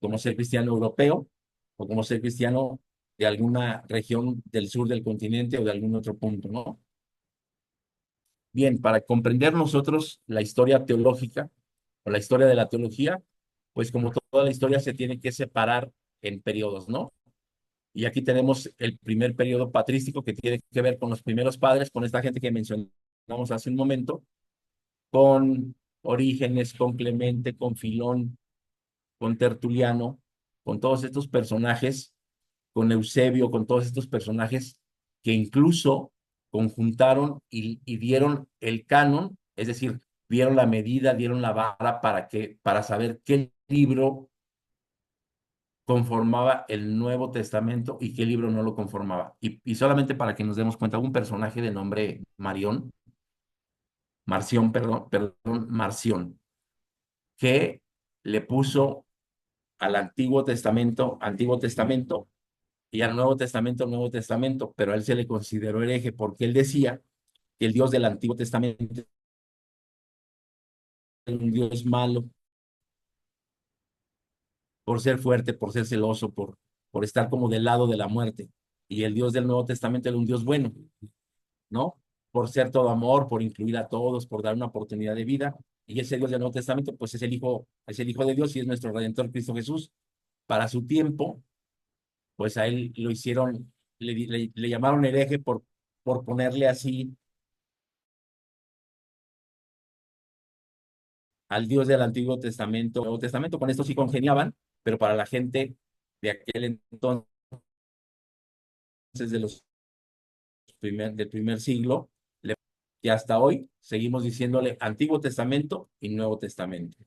como ser cristiano europeo o como ser cristiano de alguna región del sur del continente o de algún otro punto, ¿no? Bien, para comprender nosotros la historia teológica o la historia de la teología, pues como toda la historia se tiene que separar en periodos, ¿no? Y aquí tenemos el primer periodo patrístico que tiene que ver con los primeros padres, con esta gente que mencionamos hace un momento, con Orígenes, con Clemente, con Filón, con Tertuliano, con todos estos personajes, con Eusebio, con todos estos personajes que incluso conjuntaron y dieron el canon, es decir, dieron la medida, dieron la vara para saber qué libro conformaba el Nuevo Testamento y qué libro no lo conformaba. Y solamente para que nos demos cuenta, un personaje de nombre Marción, que le puso al Antiguo Testamento, y al Nuevo Testamento, Nuevo Testamento, pero a él se le consideró hereje porque él decía que el Dios del Antiguo Testamento era un Dios malo por ser fuerte, por ser celoso, por estar como del lado de la muerte. Y el Dios del Nuevo Testamento era un Dios bueno, ¿no? Por ser todo amor, por incluir a todos, por dar una oportunidad de vida. Y ese Dios del Nuevo Testamento, pues es el Hijo de Dios y es nuestro Redentor Cristo Jesús. Para su tiempo, pues a él lo hicieron, le llamaron hereje por ponerle así al Dios del Antiguo Testamento, Nuevo Testamento. Con esto sí congeniaban, pero para la gente de aquel entonces, del primer siglo, que hasta hoy seguimos diciéndole Antiguo Testamento y Nuevo Testamento,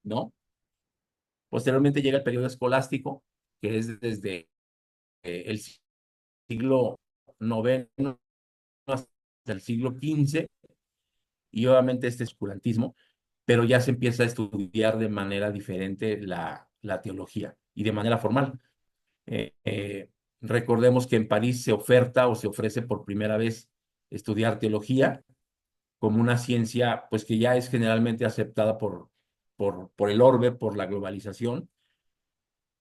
¿no? Posteriormente llega el periodo escolástico, que es desde el siglo noveno hasta el siglo XV, y obviamente este oscurantismo, pero ya se empieza a estudiar de manera diferente la teología y de manera formal. Eh, eh, Recordemos que en París se oferta o se ofrece por primera vez estudiar teología como una ciencia pues que ya es generalmente aceptada por el orbe, por la globalización,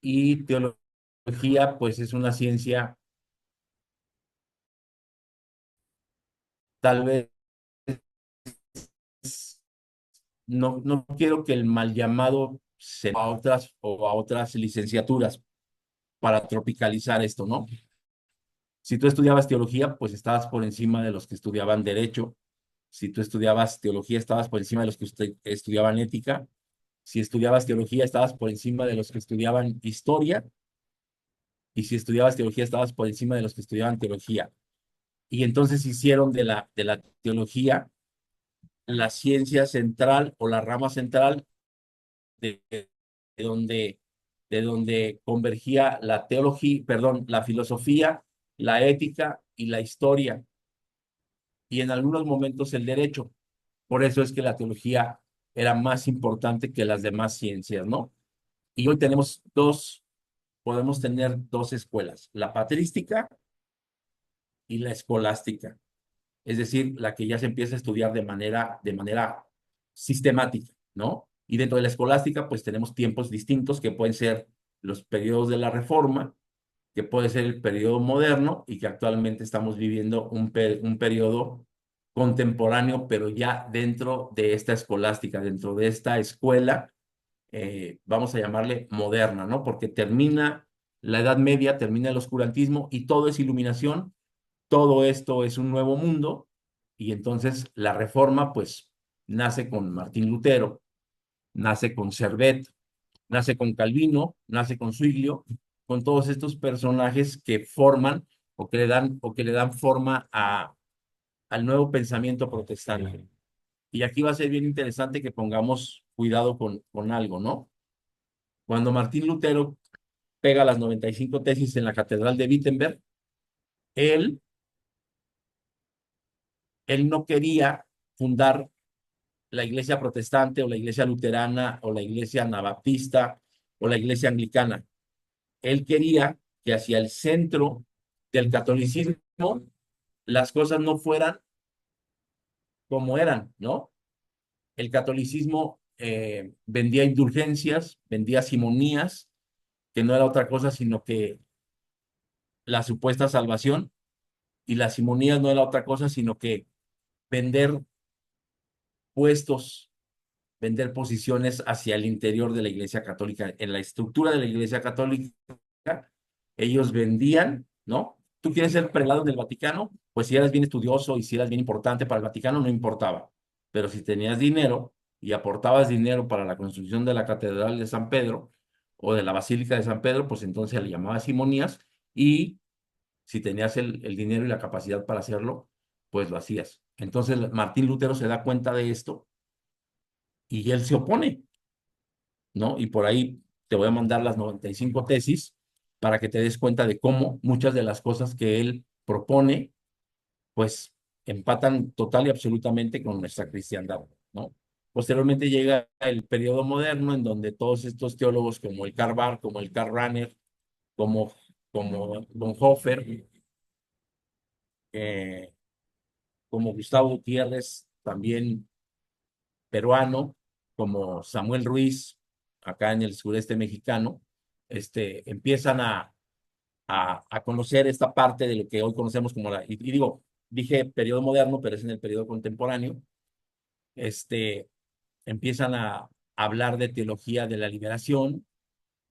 y teología pues es una ciencia tal vez, no quiero que el mal llamado se a otras licenciaturas para tropicalizar esto, ¿no? Si tú estudiabas teología, pues estabas por encima de los que estudiaban derecho. Si tú estudiabas teología, estabas por encima de los que estudiaban ética. Si estudiabas teología, estabas por encima de los que estudiaban historia. Y si estudiabas teología, estabas por encima de los que estudiaban teología. Y entonces hicieron de la teología la ciencia central o la rama central de, de donde, de donde convergía la teología, perdón, la filosofía, la ética y la historia, y en algunos momentos el derecho. Por eso es que la teología era más importante que las demás ciencias, ¿no? Y hoy podemos tener dos escuelas, la patrística y la escolástica, es decir, la que ya se empieza a estudiar de manera sistemática, ¿no? Y dentro de la escolástica, pues tenemos tiempos distintos que pueden ser los periodos de la Reforma, que puede ser el periodo moderno y que actualmente estamos viviendo un periodo contemporáneo, pero ya dentro de esta escolástica, dentro de esta escuela, vamos a llamarle moderna, ¿no? Porque termina la Edad Media, termina el oscurantismo y todo es iluminación, todo esto es un nuevo mundo, y entonces la Reforma, pues, nace con Martín Lutero, nace con Servet, nace con Calvino, nace con Zwinglio, con todos estos personajes que forman o que le dan forma al nuevo pensamiento protestante. Y aquí va a ser bien interesante que pongamos cuidado con algo, ¿no? Cuando Martín Lutero pega las 95 tesis en la Catedral de Wittenberg, él, él no quería fundar la iglesia protestante o la iglesia luterana o la iglesia anabaptista o la iglesia anglicana. Él quería que hacia el centro del catolicismo las cosas no fueran como eran, ¿no? El catolicismo vendía indulgencias, vendía simonías, que no era otra cosa sino que la supuesta salvación, y las simonías no era otra cosa sino que vender puestos, vender posiciones hacia el interior de la Iglesia Católica. En la estructura de la Iglesia Católica, ellos vendían, ¿no? ¿Tú quieres ser prelado en el Vaticano? Pues si eras bien estudioso y si eras bien importante para el Vaticano, no importaba. Pero si tenías dinero y aportabas dinero para la construcción de la Catedral de San Pedro o de la Basílica de San Pedro, pues entonces le llamabas simonías, y si tenías el dinero y la capacidad para hacerlo, pues lo hacías. Entonces Martín Lutero se da cuenta de esto y él se opone, ¿no? Y por ahí te voy a mandar las 95 tesis para que te des cuenta de cómo muchas de las cosas que él propone, pues empatan total y absolutamente con nuestra cristiandad, ¿no? Posteriormente llega el periodo moderno en donde todos estos teólogos como el Karl Barth, como el Karl Rahner, como Bonhoeffer, eh, como Gustavo Gutiérrez, también peruano, como Samuel Ruiz, acá en el sureste mexicano, empiezan a conocer esta parte de lo que hoy conocemos como y digo, dije periodo moderno, pero es en el periodo contemporáneo, este, empiezan a hablar de teología de la liberación,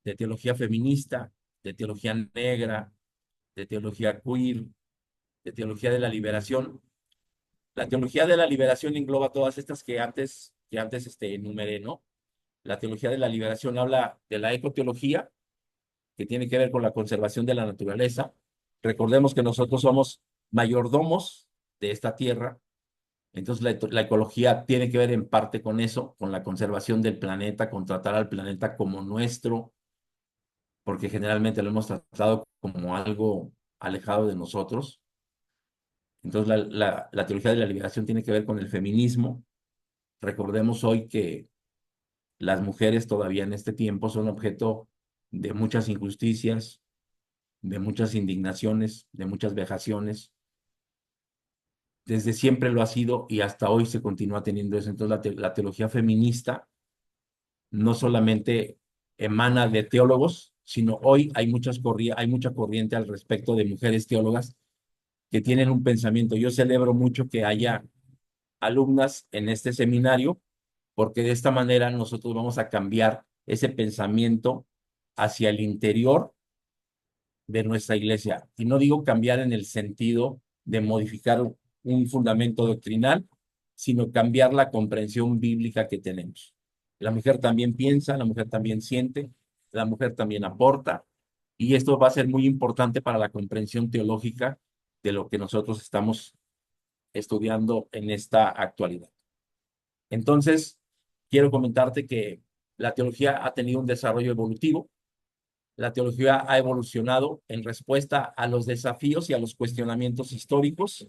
de teología feminista, de teología negra, de teología queer, de teología de la liberación. La teología de la liberación engloba todas estas que antes enumeré, ¿no? La teología de la liberación habla de la ecoteología, que tiene que ver con la conservación de la naturaleza. Recordemos que nosotros somos mayordomos de esta tierra, entonces la ecología tiene que ver en parte con eso, con la conservación del planeta, con tratar al planeta como nuestro, porque generalmente lo hemos tratado como algo alejado de nosotros. Entonces la teología de la liberación tiene que ver con el feminismo. Recordemos hoy que las mujeres todavía en este tiempo son objeto de muchas injusticias, de muchas indignaciones, de muchas vejaciones. Desde siempre lo ha sido y hasta hoy se continúa teniendo eso. Entonces la teología feminista no solamente emana de teólogos, sino hoy hay mucha corriente al respecto de mujeres teólogas que tienen un pensamiento. Yo celebro mucho que haya alumnas en este seminario, porque de esta manera nosotros vamos a cambiar ese pensamiento hacia el interior de nuestra iglesia. Y no digo cambiar en el sentido de modificar un fundamento doctrinal, sino cambiar la comprensión bíblica que tenemos. La mujer también piensa, la mujer también siente, la mujer también aporta, y esto va a ser muy importante para la comprensión teológica de lo que nosotros estamos estudiando en esta actualidad. Entonces, quiero comentarte que la teología ha tenido un desarrollo evolutivo. La teología ha evolucionado en respuesta a los desafíos y a los cuestionamientos históricos,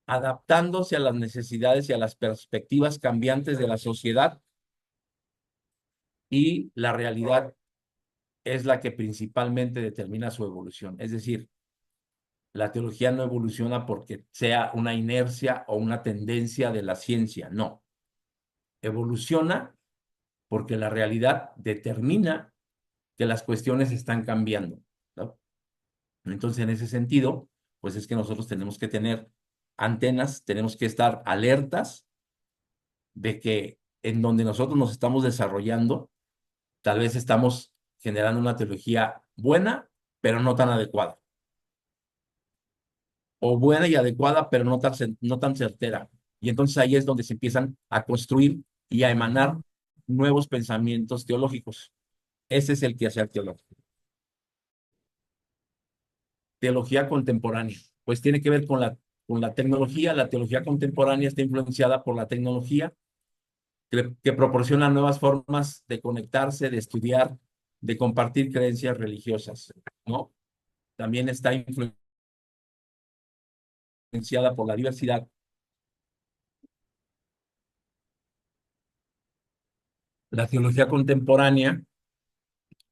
adaptándose a las necesidades y a las perspectivas cambiantes de la sociedad, y la realidad es la que principalmente determina su evolución. Es decir, la teología no evoluciona porque sea una inercia o una tendencia de la ciencia, no. Evoluciona porque la realidad determina que las cuestiones están cambiando, ¿no? Entonces, en ese sentido, pues es que nosotros tenemos que tener antenas, tenemos que estar alertas de que en donde nosotros nos estamos desarrollando, tal vez estamos generando una teología buena, pero no tan adecuada, o buena y adecuada, pero no tan certera. Y entonces ahí es donde se empiezan a construir y a emanar nuevos pensamientos teológicos. Ese es el quehacer teológico. Teología contemporánea, pues tiene que ver con la tecnología. La teología contemporánea está influenciada por la tecnología que proporciona nuevas formas de conectarse, de estudiar, de compartir creencias religiosas, ¿no? También está influenciada por la diversidad. La teología contemporánea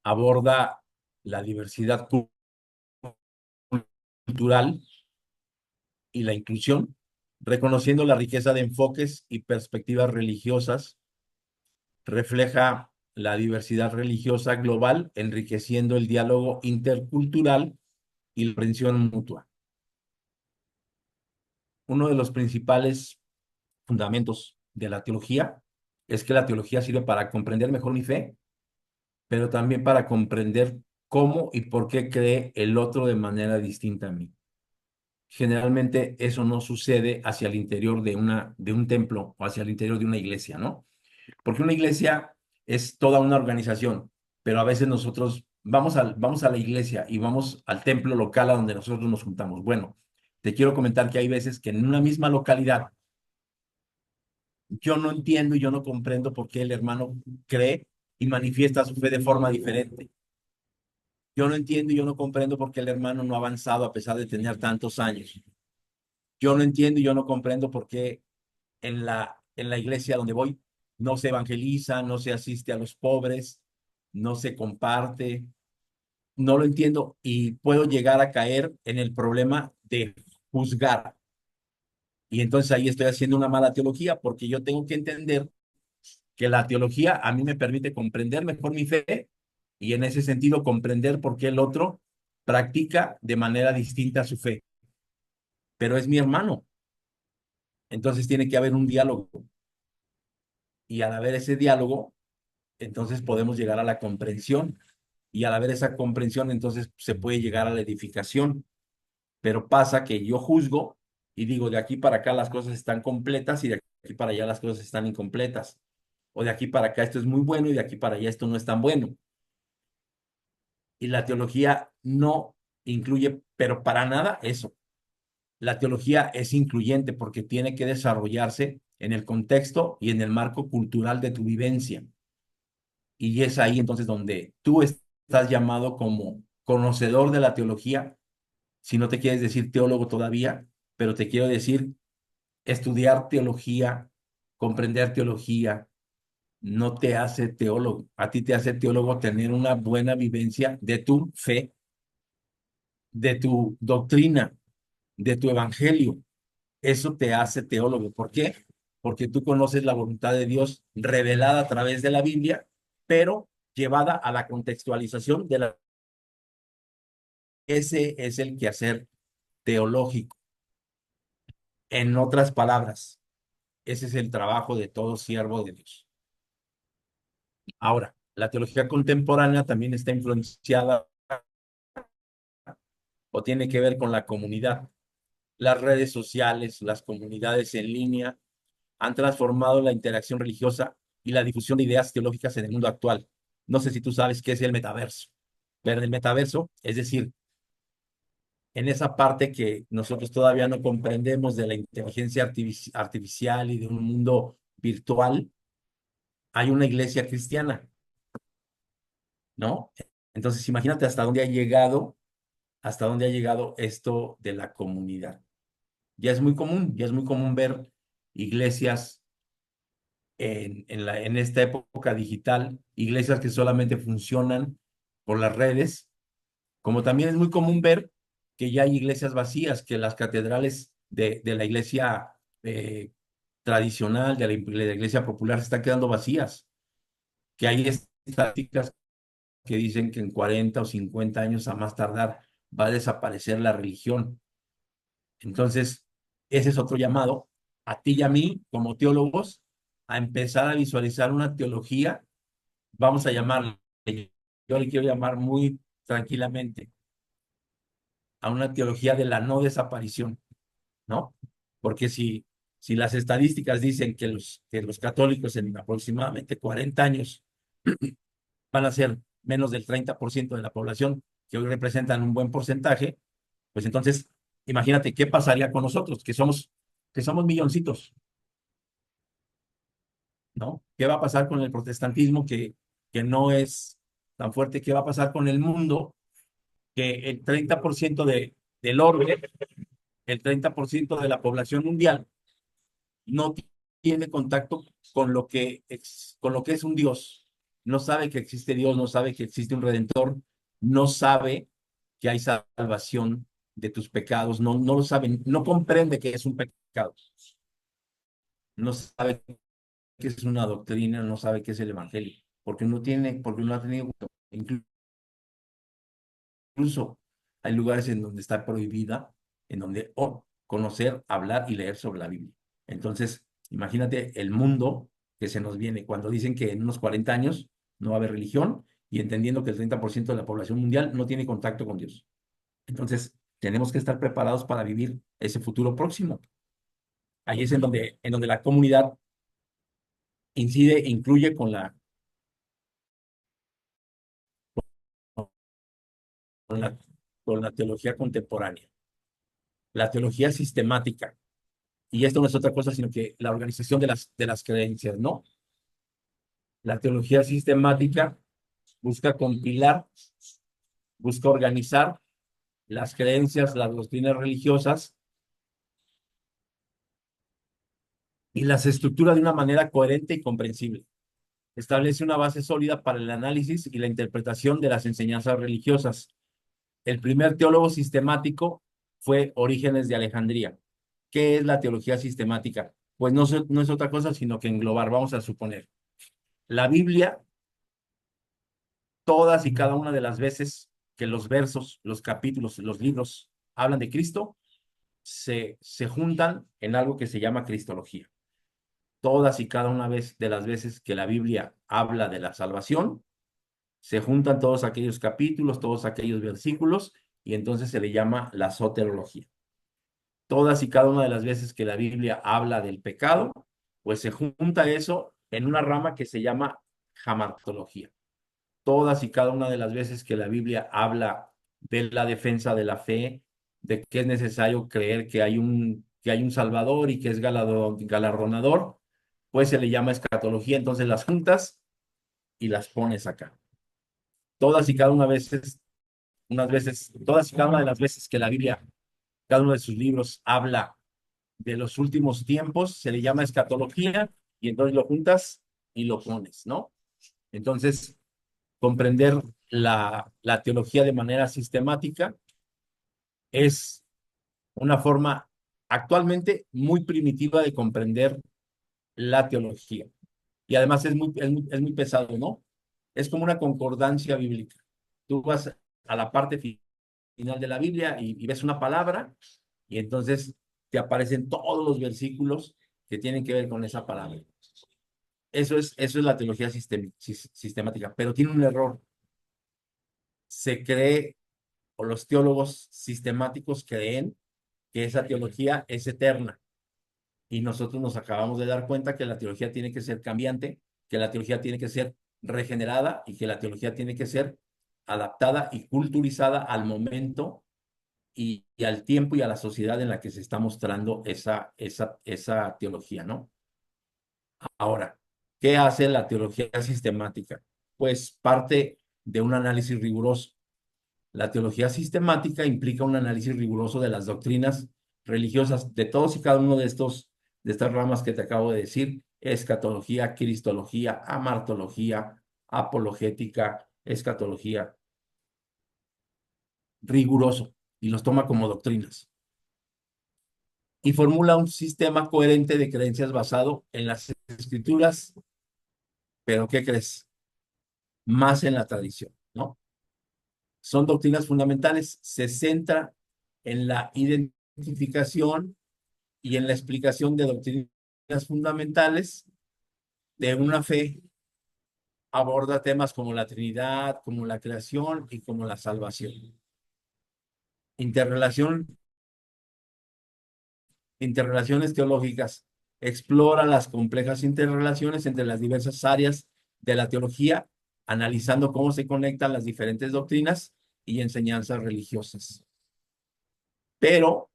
aborda la diversidad cultural y la inclusión, reconociendo la riqueza de enfoques y perspectivas religiosas. Refleja la diversidad religiosa global, enriqueciendo el diálogo intercultural y la comprensión mutua. Uno de los principales fundamentos de la teología es que la teología sirve para comprender mejor mi fe, pero también para comprender cómo y por qué cree el otro de manera distinta a mí. Generalmente eso no sucede hacia el interior de un templo o hacia el interior de una iglesia, ¿no? Porque una iglesia es toda una organización, pero a veces nosotros vamos a la iglesia y vamos al templo local a donde nosotros nos juntamos. Bueno, te quiero comentar que hay veces que en una misma localidad yo no entiendo y yo no comprendo por qué el hermano cree y manifiesta su fe de forma diferente. Yo no entiendo y yo no comprendo por qué el hermano no ha avanzado a pesar de tener tantos años. Yo no entiendo y yo no comprendo por qué en la iglesia donde voy no se evangeliza, no se asiste a los pobres, no se comparte. No lo entiendo y puedo llegar a caer en el problema de juzgar. Y entonces ahí estoy haciendo una mala teología porque yo tengo que entender que la teología a mí me permite comprender mejor mi fe y en ese sentido comprender por qué el otro practica de manera distinta su fe. Pero es mi hermano. Entonces tiene que haber un diálogo. Y al haber ese diálogo, entonces podemos llegar a la comprensión. Y al haber esa comprensión, entonces se puede llegar a la edificación. Pero pasa que yo juzgo y digo, de aquí para acá las cosas están completas y de aquí para allá las cosas están incompletas. O de aquí para acá esto es muy bueno y de aquí para allá esto no es tan bueno. Y la teología no incluye, pero para nada eso. La teología es incluyente porque tiene que desarrollarse en el contexto y en el marco cultural de tu vivencia. Y es ahí entonces donde tú estás llamado como conocedor de la teología, si no te quieres decir teólogo todavía, pero te quiero decir, estudiar teología, comprender teología, no te hace teólogo. A ti te hace teólogo tener una buena vivencia de tu fe, de tu doctrina, de tu evangelio. Eso te hace teólogo. ¿Por qué? Porque tú conoces la voluntad de Dios revelada a través de la Biblia, pero llevada a la contextualización de la... Ese es el quehacer teológico. En otras palabras, ese es el trabajo de todo siervo de Dios. Ahora, la teología contemporánea también está influenciada o tiene que ver con la comunidad. Las redes sociales, las comunidades en línea han transformado la interacción religiosa y la difusión de ideas teológicas en el mundo actual. No sé si tú sabes qué es el metaverso, pero en el metaverso, es decir, en esa parte que nosotros todavía no comprendemos de la inteligencia artificial y de un mundo virtual, hay una iglesia cristiana, ¿no? Entonces, imagínate hasta dónde ha llegado esto de la comunidad. Ya es muy común ver iglesias en esta época digital, iglesias que solamente funcionan por las redes, como también es muy común ver que ya hay iglesias vacías, que las catedrales de la iglesia eh, tradicional, de la iglesia popular, se están quedando vacías, que hay estadísticas que dicen que en 40 o 50 años a más tardar va a desaparecer la religión. Entonces, ese es otro llamado a ti y a mí, como teólogos, a empezar a visualizar una teología, vamos a llamarle, yo le quiero llamar muy tranquilamente, a una teología de la no desaparición, ¿no? Porque Si las estadísticas dicen que los católicos en aproximadamente 40 años van a ser menos del 30% de la población, que hoy representan un buen porcentaje, pues entonces imagínate qué pasaría con nosotros, que somos milloncitos, ¿no? ¿Qué va a pasar con el protestantismo que no es tan fuerte? ¿Qué va a pasar con el mundo? Que el 30% del orbe, el 30% de la población mundial, no tiene contacto con lo que es un Dios. No sabe que existe Dios, no sabe que existe un Redentor, no sabe que hay salvación de tus pecados, no lo sabe, no comprende que es un pecado, no sabe que es una doctrina, no sabe que es el Evangelio, porque no ha tenido, incluso hay lugares en donde está prohibida, en donde conocer, hablar y leer sobre la Biblia. Entonces, imagínate el mundo que se nos viene cuando dicen que en unos 40 años no va a haber religión y entendiendo que el 30% de la población mundial no tiene contacto con Dios. Entonces, tenemos que estar preparados para vivir ese futuro próximo. Ahí es en donde la comunidad incide, incluye con la, con la teología contemporánea, la teología sistemática. Y esto no es otra cosa, sino que la organización de las creencias, ¿no? La teología sistemática busca compilar, busca organizar las creencias, las doctrinas religiosas y las estructura de una manera coherente y comprensible. Establece una base sólida para el análisis y la interpretación de las enseñanzas religiosas. El primer teólogo sistemático fue Orígenes de Alejandría. ¿Qué es la teología sistemática? Pues no es otra cosa, sino que englobar, vamos a suponer, la Biblia, todas y cada una de las veces que los versos, los capítulos, los libros hablan de Cristo, se juntan en algo que se llama cristología. Todas y cada una de las veces que la Biblia habla de la salvación, se juntan todos aquellos capítulos, todos aquellos versículos, y entonces se le llama la soterología. Todas y cada una de las veces que la Biblia habla del pecado, pues se junta eso en una rama que se llama jamartología. Todas y cada una de las veces que la Biblia habla de la defensa de la fe, de que es necesario creer que hay un Salvador y que es galardonador, pues se le llama escatología. Entonces las juntas y las pones acá. Todas y cada una veces, todas y cada una de las veces que la Biblia, cada uno de sus libros habla de los últimos tiempos, se le llama escatología y entonces lo juntas y lo pones, ¿no? Entonces, comprender la teología de manera sistemática es una forma actualmente muy primitiva de comprender la teología. Y además es muy pesado, ¿no? Es como una concordancia bíblica. Tú vas a la parte final de la Biblia y ves una palabra y entonces te aparecen todos los versículos que tienen que ver con esa palabra. Eso es la teología sistemática, pero tiene un error. Se cree, o los teólogos sistemáticos creen que esa teología es eterna. Y nosotros nos acabamos de dar cuenta que la teología tiene que ser cambiante, que la teología tiene que ser regenerada y que la teología tiene que ser adaptada y culturizada al momento y al tiempo y a la sociedad en la que se está mostrando esa teología, ¿no? Ahora, ¿qué hace la teología sistemática? Pues parte de un análisis riguroso. La teología sistemática implica un análisis riguroso de las doctrinas religiosas de todos y cada uno de estas ramas que te acabo de decir: escatología, cristología, amartología, apologética, escatología, riguroso, y los toma como doctrinas. Y formula un sistema coherente de creencias basado en las escrituras, pero ¿qué crees? Más en la tradición, ¿no? Son doctrinas fundamentales, se centra en la identificación y en la explicación de doctrinas fundamentales de una fe. Aborda temas como la Trinidad, como la creación y como la salvación. Interrelaciones teológicas explora las complejas interrelaciones entre las diversas áreas de la teología, analizando cómo se conectan las diferentes doctrinas y enseñanzas religiosas. Pero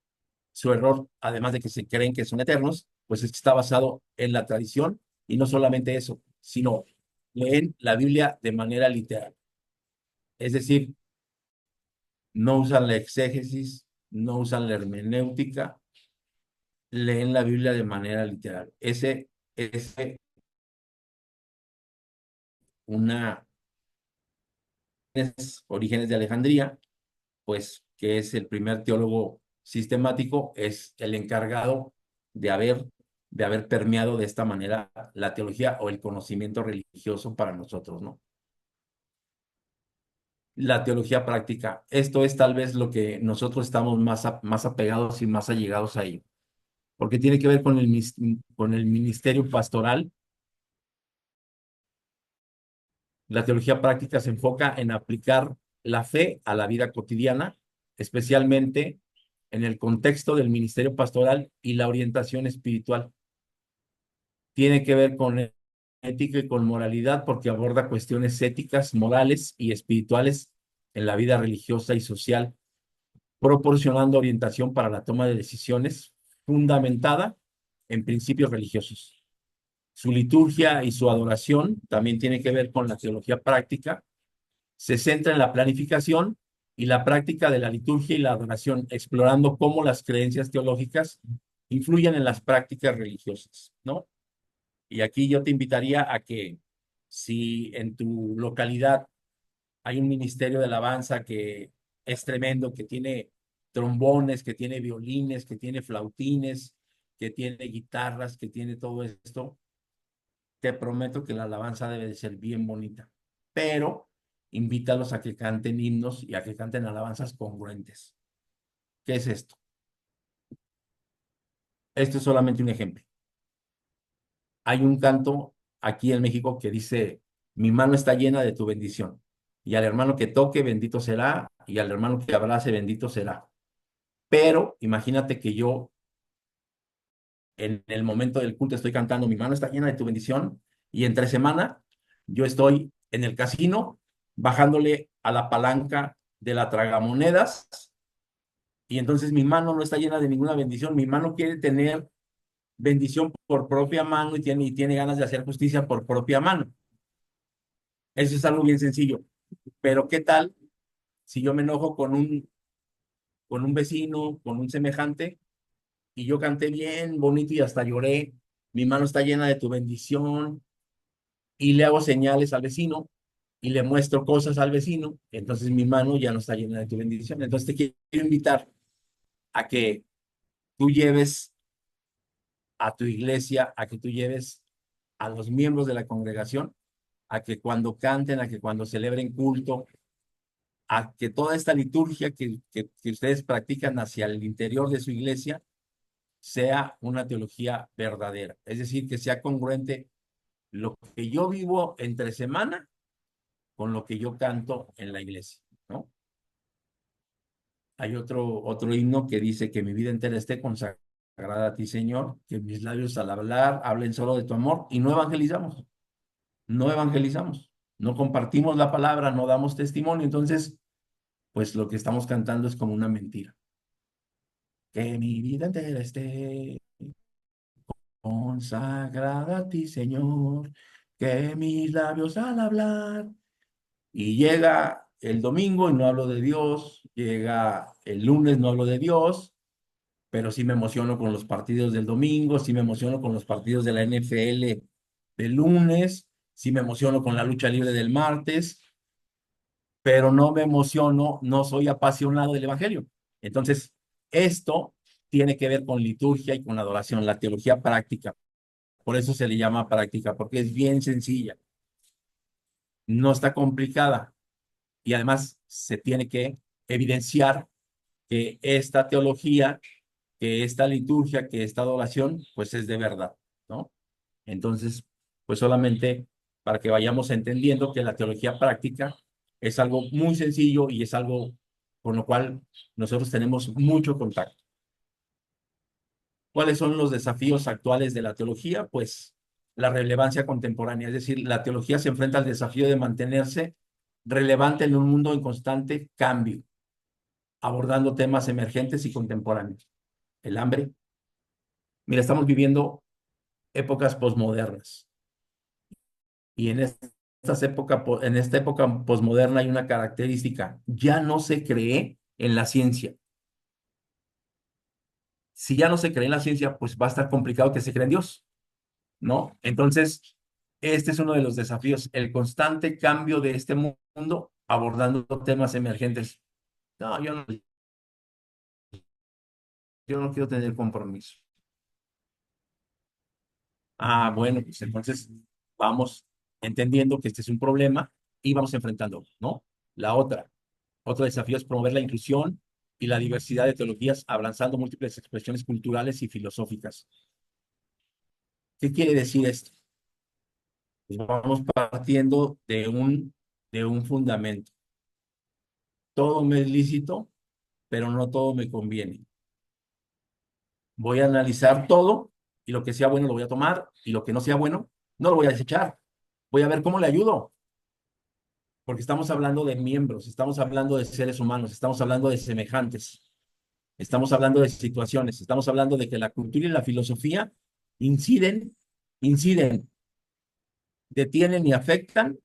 su error, además de que se creen que son eternos, pues es que está basado en la tradición y no solamente eso, sino leen la Biblia de manera literal. Es decir, no usan la exégesis, no usan la hermenéutica, leen la Biblia de manera literal. Ese una Orígenes de Alejandría, pues que es el primer teólogo sistemático, es el encargado de haber permeado de esta manera la teología o el conocimiento religioso para nosotros, ¿no? La teología práctica, esto es tal vez lo que nosotros estamos más apegados y más allegados a ello, porque tiene que ver con el ministerio pastoral. La teología práctica se enfoca en aplicar la fe a la vida cotidiana, especialmente en el contexto del ministerio pastoral y la orientación espiritual. Tiene que ver con ética y con moralidad porque aborda cuestiones éticas, morales y espirituales en la vida religiosa y social, proporcionando orientación para la toma de decisiones fundamentada en principios religiosos. Su liturgia y su adoración también tiene que ver con la teología práctica. Se centra en la planificación y la práctica de la liturgia y la adoración, explorando cómo las creencias teológicas influyen en las prácticas religiosas, ¿no? Y aquí yo te invitaría a que si en tu localidad hay un ministerio de alabanza que es tremendo, que tiene trombones, que tiene violines, que tiene flautines, que tiene guitarras, que tiene todo esto, te prometo que la alabanza debe de ser bien bonita, pero invítalos a que canten himnos y a que canten alabanzas congruentes. ¿Qué es esto? Esto es solamente un ejemplo. Hay un canto aquí en México que dice, mi mano está llena de tu bendición, y al hermano que toque, bendito será, y al hermano que abrace, bendito será. Pero imagínate que yo en el momento del culto estoy cantando, mi mano está llena de tu bendición, y entre semana yo estoy en el casino bajándole a la palanca de la tragamonedas, y entonces mi mano no está llena de ninguna bendición, mi mano quiere tener bendición por propia mano y tiene ganas de hacer justicia por propia mano. Eso es algo bien sencillo. Pero ¿qué tal si yo me enojo con un vecino, con un semejante, y yo canté bien bonito y hasta lloré, mi mano está llena de tu bendición, y le hago señales al vecino y le muestro cosas al vecino, entonces mi mano ya no está llena de tu bendición. Entonces te quiero invitar a que tú lleves a tu iglesia, a que tú lleves a los miembros de la congregación, a que cuando canten, a que cuando celebren culto, a que toda esta liturgia que ustedes practican hacia el interior de su iglesia sea una teología verdadera. Es decir, que sea congruente lo que yo vivo entre semana con lo que yo canto en la iglesia, ¿no? Hay otro himno que dice que mi vida entera esté consagrada a ti, Señor, que mis labios al hablar hablen solo de tu amor, y no evangelizamos, no evangelizamos, no compartimos la palabra, no damos testimonio. Entonces, pues lo que estamos cantando es como una mentira. Que mi vida entera esté consagrada a ti, Señor, que mis labios al hablar. Y llega el domingo y no hablo de Dios, llega el lunes, no hablo de Dios, pero sí me emociono con los partidos del domingo, sí me emociono con los partidos de la NFL del lunes, sí me emociono con la lucha libre del martes, pero no me emociono, no soy apasionado del Evangelio. Entonces, esto tiene que ver con liturgia y con adoración, la teología práctica. Por eso se le llama práctica, porque es bien sencilla, no está complicada, y además se tiene que evidenciar que esta teología, que esta liturgia, que esta adoración, pues es de verdad, ¿no? Entonces, pues solamente para que vayamos entendiendo que la teología práctica es algo muy sencillo y es algo con lo cual nosotros tenemos mucho contacto. ¿Cuáles son los desafíos actuales de la teología? Pues la relevancia contemporánea, es decir, la teología se enfrenta al desafío de mantenerse relevante en un mundo en constante cambio, abordando temas emergentes y contemporáneos. El hambre. Mira, estamos viviendo épocas posmodernas y en esta época posmoderna hay una característica: ya no se cree en la ciencia. Si ya no se cree en la ciencia, pues va a estar complicado que se crea en Dios, ¿no? Entonces, este es uno de los desafíos, el constante cambio de este mundo abordando temas emergentes. No, yo no quiero tener compromiso. Ah, bueno, pues entonces vamos entendiendo que este es un problema y vamos enfrentando, ¿no? Otro desafío es promover la inclusión y la diversidad de teologías, abrazando múltiples expresiones culturales y filosóficas. ¿Qué quiere decir esto? Pues vamos partiendo de un fundamento. Todo me es lícito, pero no todo me conviene. Voy a analizar todo y lo que sea bueno lo voy a tomar y lo que no sea bueno no lo voy a desechar. Voy a ver cómo le ayudo, porque estamos hablando de miembros, estamos hablando de seres humanos, estamos hablando de semejantes, estamos hablando de situaciones, estamos hablando de que la cultura y la filosofía inciden, inciden, detienen y afectan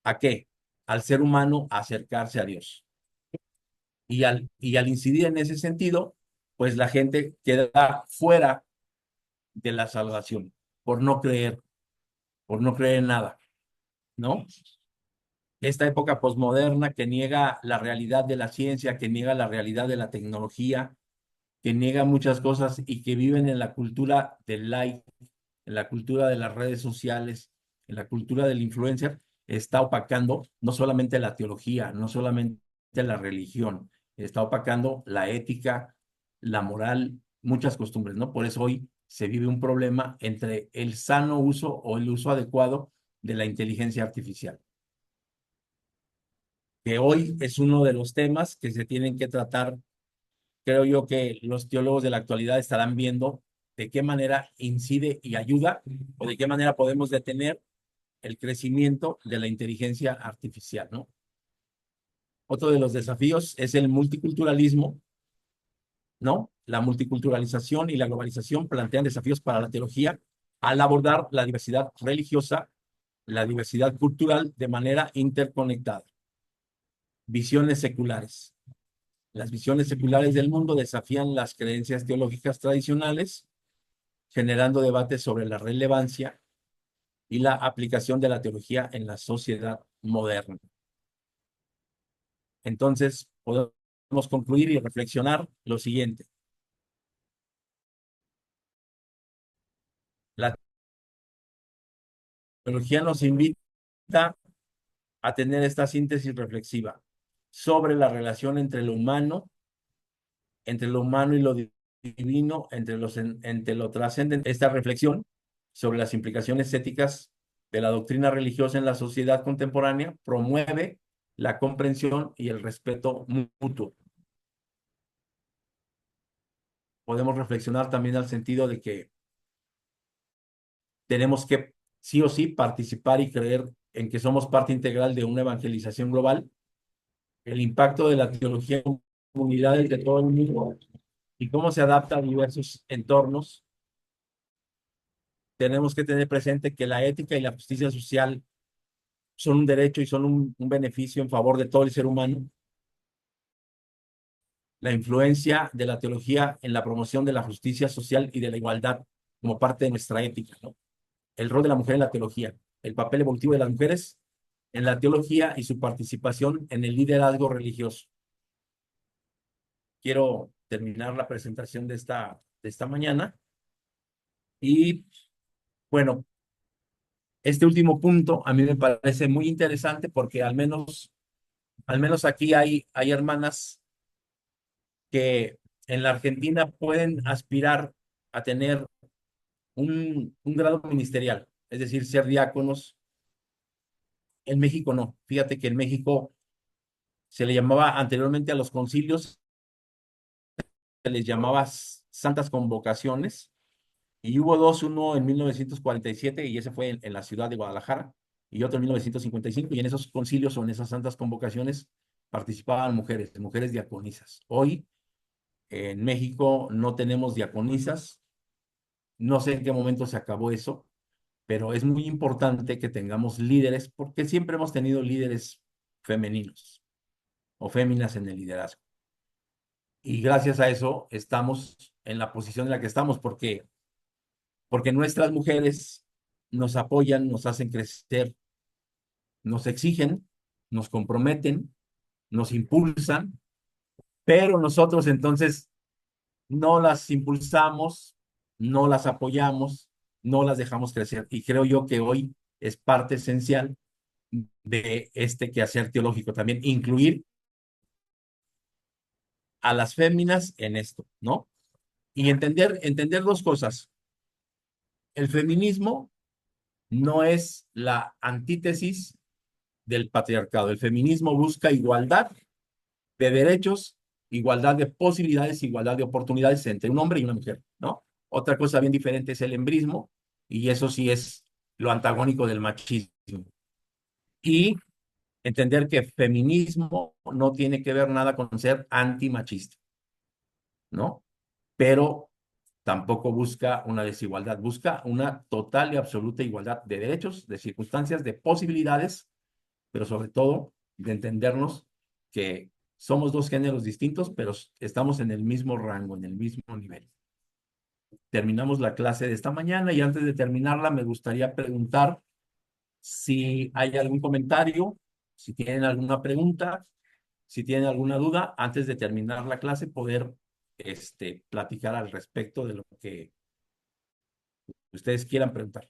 ¿a qué? Al ser humano a acercarse a Dios. Y al incidir en ese sentido, pues la gente queda fuera de la salvación por no creer, por no creer en nada, ¿no? Esta época posmoderna que niega la realidad de la ciencia, que niega la realidad de la tecnología, que niega muchas cosas y que viven en la cultura del like, en la cultura de las redes sociales, en la cultura del influencer, está opacando no solamente la teología, no solamente la religión, está opacando la ética, la moral, muchas costumbres, ¿no? Por eso hoy se vive un problema entre el sano uso o el uso adecuado de la inteligencia artificial, que hoy es uno de los temas que se tienen que tratar. Creo yo que los teólogos de la actualidad estarán viendo de qué manera incide y ayuda o de qué manera podemos detener el crecimiento de la inteligencia artificial, ¿no? Otro de los desafíos es el multiculturalismo, ¿no? La multiculturalización y la globalización plantean desafíos para la teología al abordar la diversidad religiosa, la diversidad cultural de manera interconectada. Visiones seculares. Las visiones seculares del mundo desafían las creencias teológicas tradicionales, generando debates sobre la relevancia y la aplicación de la teología en la sociedad moderna. Entonces, podemos concluir y reflexionar lo siguiente. La teología nos invita a tener esta síntesis reflexiva sobre la relación entre lo humano y lo divino, entre lo trascendente. Esta reflexión sobre las implicaciones éticas de la doctrina religiosa en la sociedad contemporánea promueve la comprensión y el respeto mutuo. Podemos reflexionar también al sentido de que tenemos que sí o sí participar y creer en que somos parte integral de una evangelización global, el impacto de la teología en comunidades de todo el mundo y cómo se adapta a diversos entornos. Tenemos que tener presente que la ética y la justicia social son un derecho y son un beneficio en favor de todo el ser humano. La influencia de la teología en la promoción de la justicia social y de la igualdad como parte de nuestra ética, ¿no? El rol de la mujer en la teología, el papel evolutivo de las mujeres en la teología y su participación en el liderazgo religioso. Quiero terminar la presentación de esta mañana y, bueno, este último punto a mí me parece muy interesante porque al menos aquí hay hermanas que en la Argentina pueden aspirar a tener un grado ministerial, es decir, ser diáconos. En México no. Fíjate que en México se le llamaba anteriormente a los concilios les llamaba santas convocaciones, y hubo dos, uno en 1947, y ese fue en la ciudad de Guadalajara, y otro en 1955, y en esos concilios o en esas santas convocaciones participaban mujeres, mujeres diaconisas. Hoy en México no tenemos diaconisas, no sé en qué momento se acabó eso, pero es muy importante que tengamos líderes, porque siempre hemos tenido líderes femeninos o féminas en el liderazgo. Y gracias a eso estamos en la posición en la que estamos, porque nuestras mujeres nos apoyan, nos hacen crecer, nos exigen, nos comprometen, nos impulsan, pero nosotros entonces no las impulsamos, no las apoyamos, no las dejamos crecer. Y creo yo que hoy es parte esencial de este quehacer teológico también, incluir a las féminas en esto, ¿no? Y entender dos cosas. El feminismo no es la antítesis del patriarcado. El feminismo busca igualdad de derechos, igualdad de posibilidades, igualdad de oportunidades entre un hombre y una mujer, ¿no? Otra cosa bien diferente es el embrismo, y eso sí es lo antagónico del machismo. Y entender que feminismo no tiene que ver nada con ser antimachista, ¿no? Pero tampoco busca una desigualdad, busca una total y absoluta igualdad de derechos, de circunstancias, de posibilidades, pero sobre todo de entendernos que somos dos géneros distintos, pero estamos en el mismo rango, en el mismo nivel. Terminamos la clase de esta mañana, y antes de terminarla me gustaría preguntar si hay algún comentario, si tienen alguna pregunta, si tienen alguna duda, antes de terminar la clase, poder platicar al respecto de lo que ustedes quieran preguntar.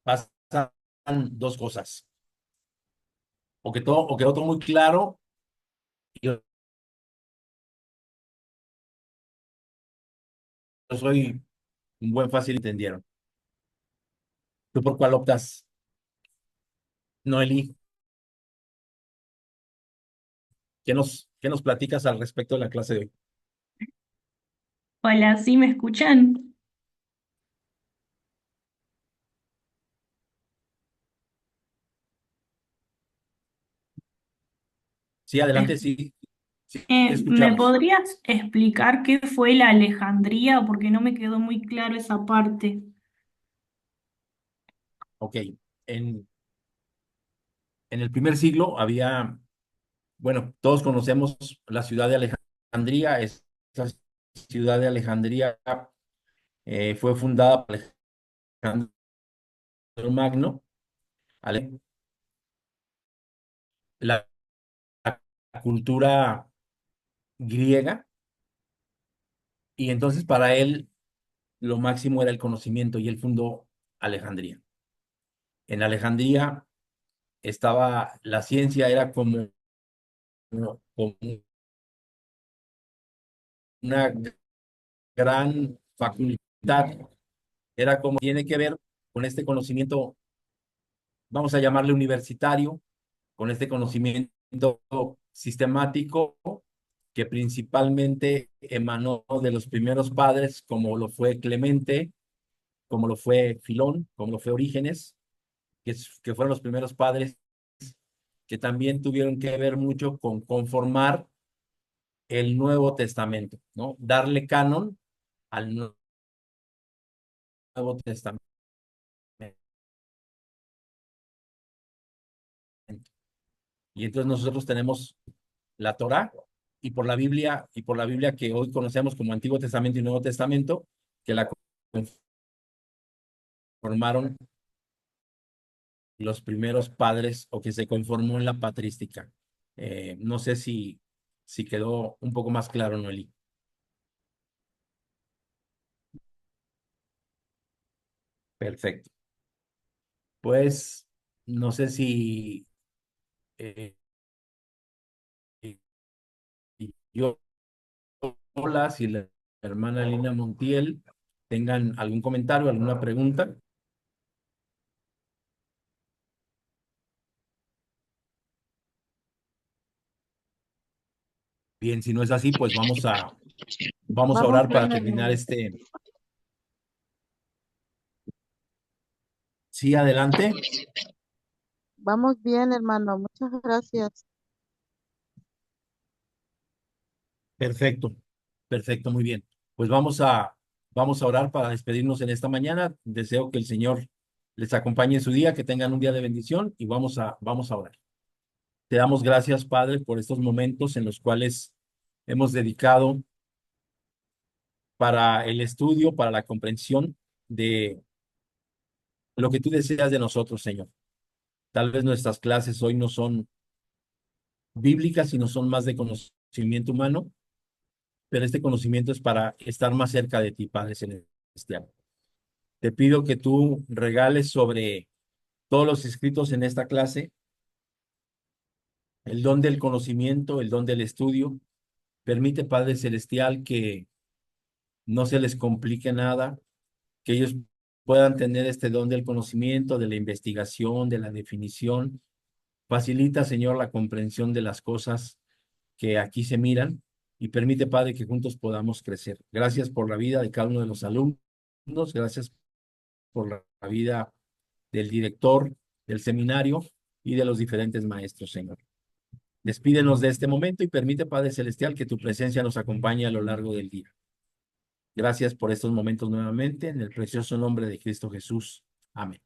Pasan dos cosas: o quedó todo muy claro, y yo soy un buen fácil entendieron. ¿Tú por cuál optas, Noeli? ¿Qué nos platicas al respecto de la clase de hoy? Hola, ¿sí me escuchan? Sí, adelante, Es- sí, sí, ¿Me escuchamos. podrías explicar qué fue la Alejandría? Porque no me quedó muy claro esa parte. Ok, en el primer siglo había, bueno, todos conocemos la ciudad de Alejandría. Esa ciudad de Alejandría fue fundada por Alejandro Magno. ¿Vale? La cultura griega, y entonces para él lo máximo era el conocimiento, y él fundó Alejandría. En Alejandría estaba la ciencia, era como una gran facultad, era como tiene que ver con este conocimiento, vamos a llamarle universitario, con este conocimiento sistemático que principalmente emanó de los primeros padres, como lo fue Clemente, como lo fue Filón, como lo fue Orígenes, que fueron los primeros padres que también tuvieron que ver mucho con conformar el Nuevo Testamento, ¿no? Darle canon al Nuevo Testamento. Y entonces nosotros tenemos la Torá, y por la Biblia que hoy conocemos como Antiguo Testamento y Nuevo Testamento, que la conformaron los primeros padres, o que se conformó en la patrística. No sé si quedó un poco más claro, Noeli. Perfecto. Pues no sé si yo, hola, si la hermana Lina Montiel tengan algún comentario, alguna pregunta. Bien, si no es así, pues vamos a Vamos orar para bien, terminar hermano. este. Sí, adelante. Vamos bien, hermano. Muchas gracias. Perfecto, perfecto, muy bien. Pues vamos a orar para despedirnos en esta mañana. Deseo que el Señor les acompañe en su día, que tengan un día de bendición y vamos a orar. Te damos gracias, Padre, por estos momentos en los cuales hemos dedicado para el estudio, para la comprensión de lo que tú deseas de nosotros, Señor. Tal vez nuestras clases hoy no son bíblicas, sino son más de conocimiento humano, pero este conocimiento es para estar más cerca de ti, Padre Celestial. Te pido que tú regales sobre todos los escritos en esta clase el don del conocimiento, el don del estudio. Permite, Padre Celestial, que no se les complique nada, que ellos puedan tener este don del conocimiento, de la investigación, de la definición. Facilita, Señor, la comprensión de las cosas que aquí se miran y permite, Padre, que juntos podamos crecer. Gracias por la vida de cada uno de los alumnos. Gracias por la vida del director del seminario y de los diferentes maestros, Señor. Despídenos de este momento y permite, Padre Celestial, que tu presencia nos acompañe a lo largo del día. Gracias por estos momentos nuevamente, en el precioso nombre de Cristo Jesús. Amén.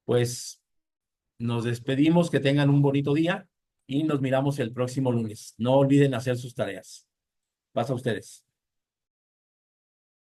Pues nos despedimos, que tengan un bonito día y nos miramos el próximo lunes. No olviden hacer sus tareas. Pasa a ustedes.